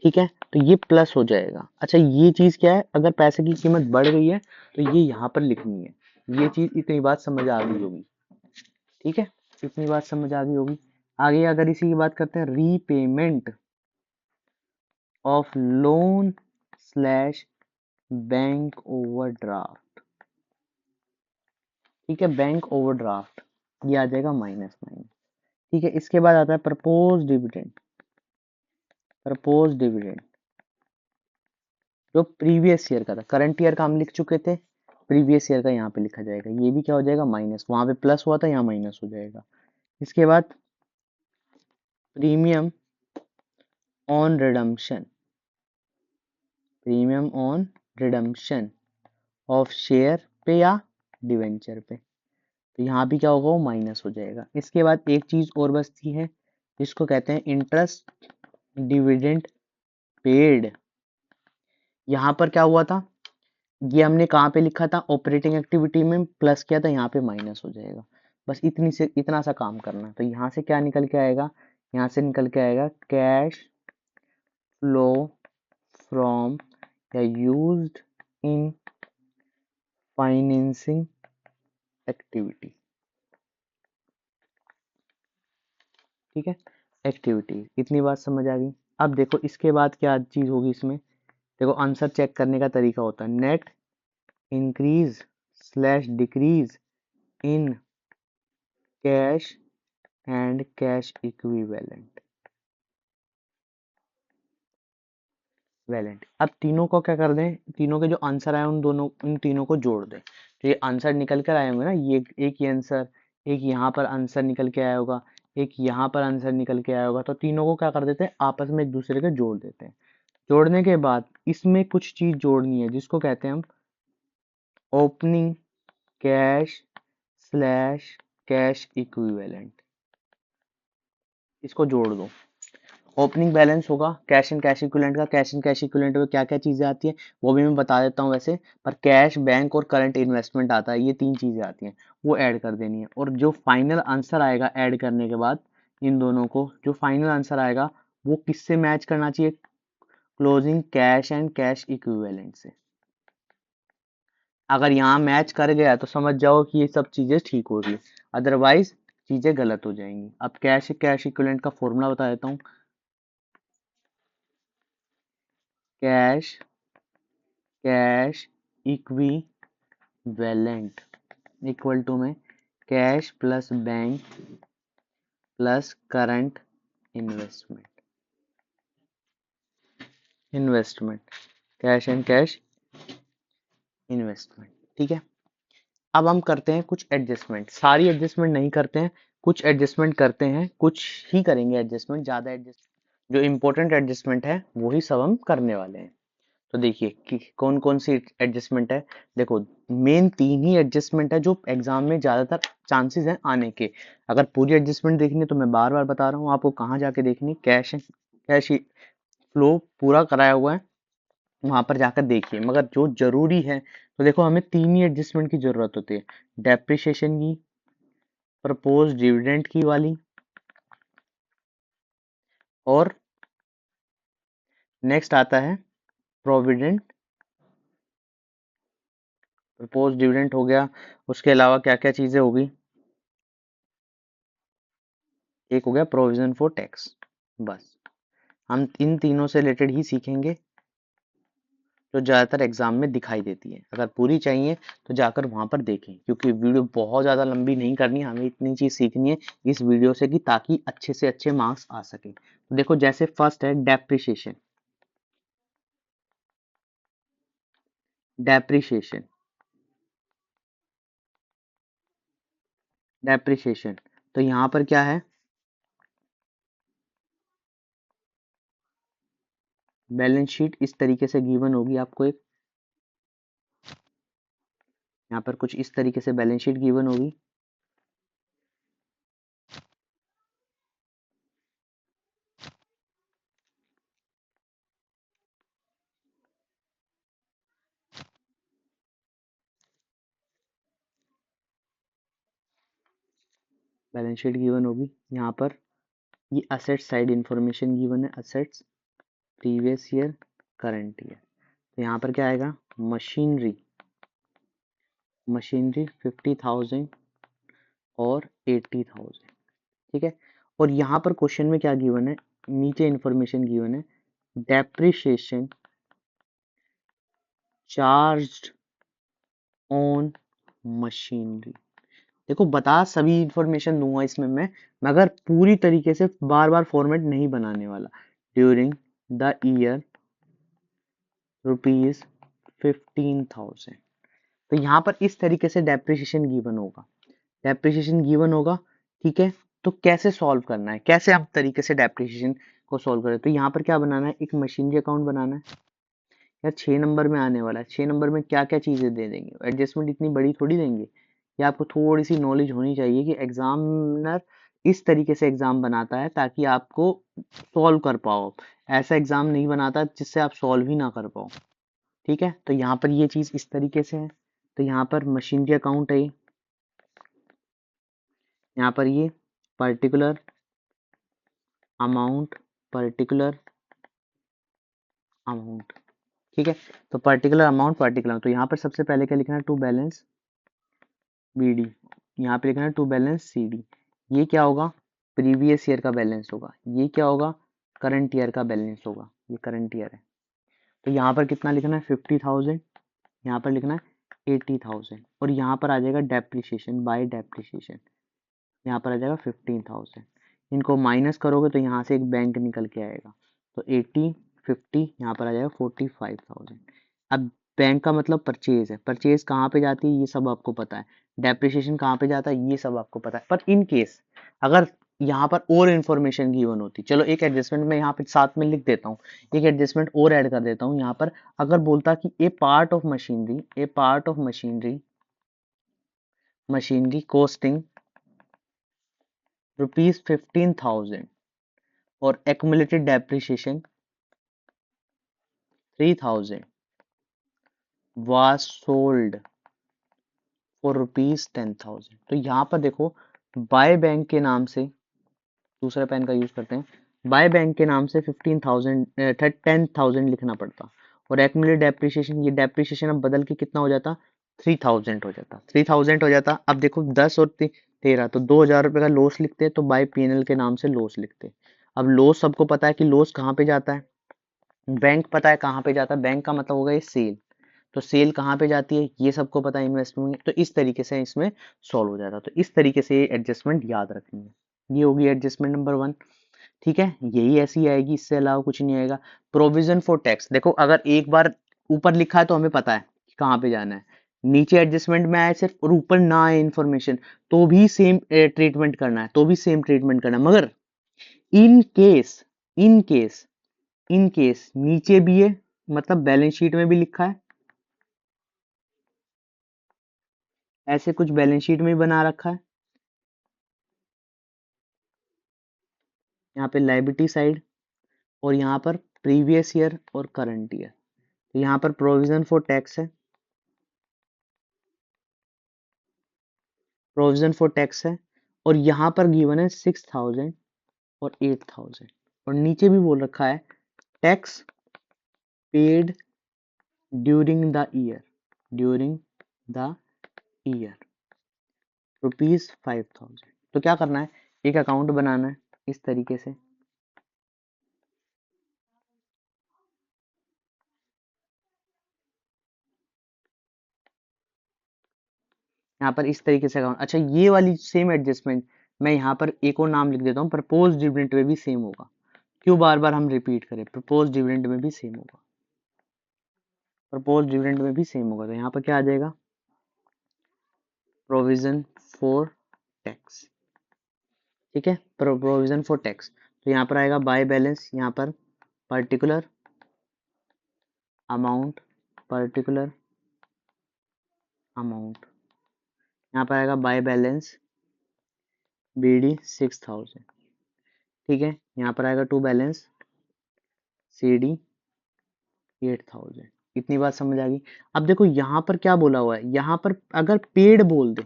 ठीक है, तो ये प्लस हो जाएगा। अच्छा ये चीज क्या है? अगर पैसे की कीमत बढ़ गई है तो ये यहाँ पर लिखनी है। ये चीज, इतनी बात समझ आ गई होगी। ठीक है, इतनी बात समझ आ गई होगी। आगे अगर इसी की बात करते हैं, repayment of loan slash bank overdraft. ठीक है, बैंक ओवरड्राफ्ट, ये आ जाएगा माइनस माइनस। ठीक है, इसके बाद आता है प्रपोज डिविडेंड। प्रपोज डिविडेंड जो प्रीवियस ईयर का था, करंट ईयर का हम लिख चुके थे, प्रीवियस ईयर का यहाँ पे लिखा जाएगा। ये भी क्या हो जाएगा? माइनस, वहां पे प्लस हुआ था, यहाँ माइनस हो जाएगा। इसके बाद premium on redemption, premium on redemption of share पे या डिवेंचर पे, तो यहाँ भी क्या होगा? वो माइनस हो जाएगा। इसके बाद एक चीज और बचती है जिसको कहते हैं इंटरेस्ट डिविडेंड पेड। यहाँ पर क्या हुआ था? ये हमने कहाँ पे लिखा था? ऑपरेटिंग एक्टिविटी में प्लस किया था, यहाँ पे माइनस हो जाएगा। बस इतना सा काम करना है। तो यहाँ से क्या निकल के आएगा? यहाँ से निकल के आएगा कैश फ्लो फ्रॉम या यूज्ड इन फाइनेंसिंग एक्टिविटी। ठीक है, एक्टिविटी, इतनी बात समझ आ गई। अब देखो इसके बाद क्या चीज होगी इसमें। देखो आंसर चेक करने का तरीका होता है, net increase slash decrease in cash and cash equivalent. वैलेंट, अब तीनों को क्या कर दें? तीनों के जो आंसर आए उन दोनों, उन तीनों को जोड़ दें। तो ये आंसर निकल कर आए होंगे ना, ये एक ही आंसर, एक यहाँ पर आंसर निकल के आया होगा, एक यहाँ पर आंसर निकल के आया होगा। तो तीनों को क्या कर देते हैं? आपस में एक दूसरे के जोड़ देते हैं। जोड़ने के बाद इसमें कुछ चीज जोड़नी है जिसको कहते हैं हम opening cash slash cash equivalent. इसको जोड़ दो। ओपनिंग बैलेंस होगा कैश एंड कैश इक्विवेलेंट का। कैश एंड कैश इक्विवेलेंट में क्या क्या चीजें आती हैं वो भी मैं बता देता हूँ वैसे, पर कैश, बैंक और करंट इन्वेस्टमेंट आता है, ये तीन चीजें आती हैं, वो ऐड कर देनी है। और जो फाइनल आंसर आएगा ऐड करने के बाद इन दोनों को, जो फाइनल आंसर आएगा वो किससे मैच करना चाहिए? Closing cash and cash equivalent से। अगर यहाँ मैच कर गया तो समझ जाओ कि ये सब चीजें ठीक होगी, अदरवाइज चीजें गलत हो जाएंगी। अब कैश कैश इक्विवेलेंट का फॉर्मूला बता देता हूँ। Cash cash equivalent equal to में cash plus bank plus current investment. Investment, cash and cash investment. ठीक है, अब हम करते हैं कुछ एडजस्टमेंट, सारी एडजस्टमेंट नहीं करते हैं, कुछ एडजस्टमेंट करते हैं, कुछ ही करेंगे एडजस्टमेंट, ज्यादा एडजस्ट जो इंपॉर्टेंट एडजस्टमेंट है वही सब हम करने वाले हैं। तो देखिए कि कौन कौन सी एडजस्टमेंट है। देखो मेन 3 ही एडजस्टमेंट है जो एग्जाम में ज्यादातर चांसेस हैं आने के। अगर पूरी एडजस्टमेंट देखनी है तो मैं बार बार बता रहा हूँ आपको कहाँ जाके देखनी, कैश फ्लो पूरा कराया हुआ है, वहां पर जाकर देखिए। मगर जो जरूरी है तो देखो हमें 3 ही एडजस्टमेंट की जरूरत होती है, डेप्रिसिएशन की, प्रपोज डिविडेंड की वाली, और नेक्स्ट आता है प्रोविडेंट, प्रपोज डिविडेंड हो गया। उसके अलावा क्या क्या चीजें होगी, एक हो गया प्रोविजन फॉर टैक्स। बस हम इन तीनों से रिलेटेड ही सीखेंगे जो ज्यादातर एग्जाम में दिखाई देती है। अगर पूरी चाहिए तो जाकर वहां पर देखें, क्योंकि वीडियो बहुत ज्यादा लंबी नहीं करनी है, हमें इतनी चीज सीखनी है इस वीडियो से कि ताकि अच्छे से अच्छे मार्क्स आ सके। तो देखो जैसे फर्स्ट है डेप्रिसिएशन, डेप्रिसिएशन, डेप्रिसिएशन। तो यहाँ पर क्या है, बैलेंस शीट इस तरीके से गिवन होगी आपको एक, यहाँ पर कुछ इस तरीके से बैलेंस शीट गिवन होगी। बैलेंस शीट गिवन होगी यहाँ पर, ये असेट साइड इंफॉर्मेशन गिवन है, assets previous year current year. तो यहाँ पर क्या आएगा, मशीनरी, मशीनरी 50,000 और 80,000। ठीक है, और यहाँ पर क्वेश्चन में क्या गिवन है, नीचे इंफॉर्मेशन गिवन है, डेप्रिसिएशन चार्ज्ड ऑन मशीनरी। देखो बता सभी इंफॉर्मेशन दूंगा इसमें मैं, मगर पूरी तरीके से बार बार फॉर्मेट नहीं बनाने वाला। During the year rupees 15,000। तो यहाँ पर इस तरीके से डेप्रिसिएशन गिवन होगा, डेप्रिसिएशन गिवन होगा। ठीक है, तो कैसे सॉल्व करना है, कैसे हम तरीके से डेप्रिसिएशन को सॉल्व करें, तो यहाँ पर क्या बनाना है, एक मशीनरी अकाउंट बनाना है। या 6 नंबर में आने वाला है, 6 नंबर में क्या क्या चीजें दे देंगे, एडजस्टमेंट इतनी बड़ी थोड़ी देंगे। ये आपको थोड़ी सी नॉलेज होनी चाहिए कि एग्जामिनर इस तरीके से एग्जाम बनाता है ताकि आपको सॉल्व कर पाओ, ऐसा एग्जाम नहीं बनाता जिससे आप सॉल्व ही ना कर पाओ। ठीक है, तो यहाँ पर ये चीज इस तरीके से है। तो यहाँ पर मशीनरी अकाउंट है, यहाँ पर ये पर्टिकुलर अमाउंट, पर्टिकुलर अमाउंट। ठीक है, तो पर्टिकुलर अमाउंट, पर्टिकुलर, तो यहाँ पर सबसे पहले क्या लिखना है, टू बैलेंस बीडी, यहाँ पे लिखना है टू बैलेंस सीडी। ये क्या होगा, प्रीवियस ईयर का बैलेंस होगा। ये क्या होगा, करंट ईयर का बैलेंस होगा। ये करंट ईयर है। तो यहाँ पर कितना लिखना है, 50,000, यहाँ पर लिखना है 80,000, और यहाँ पर आ जाएगा डेप्रिसिएशन बाय डेप्रिसिएशन, यहाँ पर आ जाएगा 15,000। इनको माइनस करोगे तो यहाँ से एक बैंक निकल के आएगा, तो 80 50 यहाँ पर आ जाएगा 45,000। अब बैंक का मतलब परचेज है, परचेज कहाँ पे जाती है ये सब आपको पता है, डेप्रिसिएशन कहाँ पे जाता है ये सब आपको पता है। पर इन केस अगर यहाँ पर और इन्फॉर्मेशन गिवन होती, चलो एक एडजस्टमेंट मैं यहाँ पे साथ में लिख देता हूँ, एक एडजस्टमेंट और ऐड कर देता हूँ यहाँ पर। अगर बोलता कि a part of machinery, a part of machinery, machinery costing ₹15,000 और accumulated depreciation 3,000 was sold for ₹10,000। तो यहाँ पर देखो बाय बैंक के नाम से, दूसरा पेन का यूज करते हैं, बाय बैंक के नाम से 15,000 10,000 लिखना पड़ता, और accumulated depreciation, ये depreciation अब बदल के कितना हो जाता, 3,000 हो जाता, 3,000 हो जाता। अब देखो 10 और 13, तो 2,000 रुपए का लॉस लिखते हैं, तो बाय पीएनएल के नाम से लॉस लिखते हैं। अब लॉस सबको पता है कि लॉस कहाँ पे जाता है, बैंक पता है कहाँ पे जाता है, बैंक का मतलब होगा ये सेल, तो सेल कहाँ पे जाती है ये सबको पता है इन्वेस्टमेंट में। तो इस तरीके से इसमें सॉल्व हो जाता है। तो इस तरीके से एडजस्टमेंट याद रखनी है। ये होगी एडजस्टमेंट नंबर 1। ठीक है, यही ऐसी आएगी, इससे अलावा कुछ नहीं आएगा। प्रोविजन फॉर टैक्स, देखो अगर एक बार ऊपर लिखा है तो हमें पता है कि कहाँ पे जाना है, नीचे एडजस्टमेंट में आए सिर्फ और ऊपर ना आए इंफॉर्मेशन, तो भी सेम ट्रीटमेंट करना है, तो भी सेम ट्रीटमेंट करना है। मगर in case in case in case नीचे भी है, मतलब बैलेंस शीट में भी लिखा है, ऐसे कुछ बैलेंस शीट में भी बना रखा है, यहाँ पे लायबिलिटी साइड और यहाँ पर प्रीवियस ईयर और करंट ईयर। तो यहाँ पर प्रोविजन फॉर टैक्स है, प्रोविजन फॉर टैक्स है, और यहाँ पर गिवन है 6000 और 8000, और नीचे भी बोल रखा है tax paid during the year, during the year ₹5000। तो क्या करना है, एक अकाउंट बनाना है इस तरीके से, यहाँ पर इस तरीके से अकाउंट। अच्छा, ये वाली सेम एडजस्टमेंट मैं यहाँ पर एक और नाम लिख देता हूँ, प्रपोज डिविडेंड में भी सेम होगा। क्यों बार बार हम रिपीट करें, प्रपोज डिविडेंड में भी सेम होगा, प्रपोज डिविडेंड में भी सेम होगा। तो यहाँ पर क्या आ जाएगा, प्रोविजन फॉर टैक्स, ठीक है, प्रोविजन फॉर टैक्स। तो यहाँ पर आएगा बाय बैलेंस, यहाँ पर पर्टिकुलर अमाउंट, पर्टिकुलर अमाउंट, यहाँ पर आएगा बाय बैलेंस BD 6000, ठीक है, यहाँ पर आएगा टू बैलेंस CD 8000। इतनी बात समझ आ गई। अब देखो यहाँ पर क्या बोला हुआ है, यहाँ पर अगर पेड बोल दे,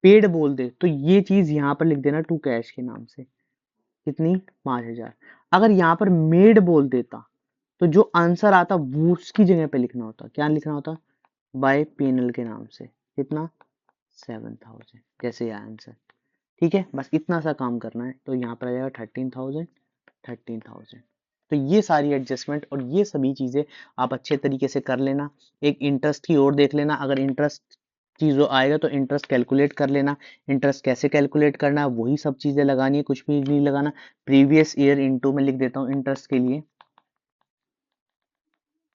पेड बोल दे तो ये चीज यहाँ पर लिख देना टू कैश के नाम से, कितनी 5000। अगर यहाँ पर मेड बोल देता तो जो आंसर आता वो उसकी जगह पे लिखना होता, क्या लिखना होता, बाय पेनल के नाम से, कितना 7000, जैसे यह आंसर, ठीक है। बस इतना सा काम करना है। तो यहाँ पर आ जाएगा 13000, 13000। तो ये सारी एडजस्टमेंट और ये सभी चीजें आप अच्छे तरीके से कर लेना। एक इंटरेस्ट की ओर देख लेना, अगर इंटरेस्ट चीजों आएगा तो इंटरेस्ट कैलकुलेट कर लेना। इंटरेस्ट कैसे कैलकुलेट करना है वही सब चीजें लगानी है, कुछ भी नहीं लगाना। प्रीवियस ईयर इनटू में लिख देता हूँ इंटरेस्ट के लिए,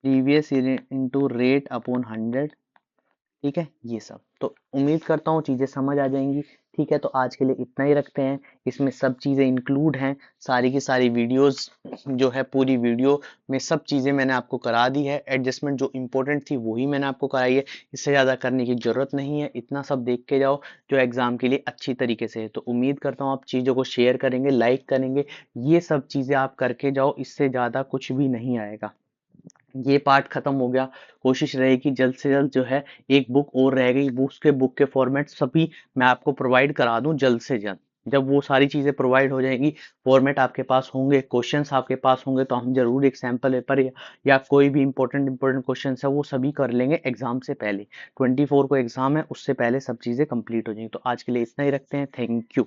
previous year into rate upon 100, ठीक है। ये सब तो उम्मीद करता हूँ चीजें समझ आ जाएंगी, ठीक है। तो आज के लिए इतना ही रखते हैं, इसमें सब चीजें इंक्लूड हैं, सारी की सारी वीडियोस जो है, पूरी वीडियो में सब चीजें मैंने आपको करा दी है। एडजस्टमेंट जो इंपॉर्टेंट थी वही मैंने आपको कराई है, इससे ज्यादा करने की जरूरत नहीं है। इतना सब देख के जाओ जो एग्जाम के लिए अच्छी तरीके से है। तो उम्मीद करता हूँ आप चीजों को शेयर करेंगे, लाइक करेंगे, ये सब चीजें आप करके जाओ, इससे ज्यादा कुछ भी नहीं आएगा। ये पार्ट खत्म हो गया, कोशिश रहेगी जल्द से जल्द जो है, एक बुक और रह गई, बुक के फॉर्मेट सभी मैं आपको प्रोवाइड करा दूं जल्द से जल्द। जब वो सारी चीजें प्रोवाइड हो जाएगी, फॉर्मेट आपके पास होंगे, क्वेश्चंस आपके पास होंगे, तो हम जरूर एक सैंपल पेपर या कोई भी इंपॉर्टेंट क्वेश्चन है वो सभी कर लेंगे एग्जाम से पहले। 24 को एग्जाम है, उससे पहले सब चीजें कंप्लीट हो जाएंगी। तो आज के लिए इतना ही रखते हैं, थैंक यू।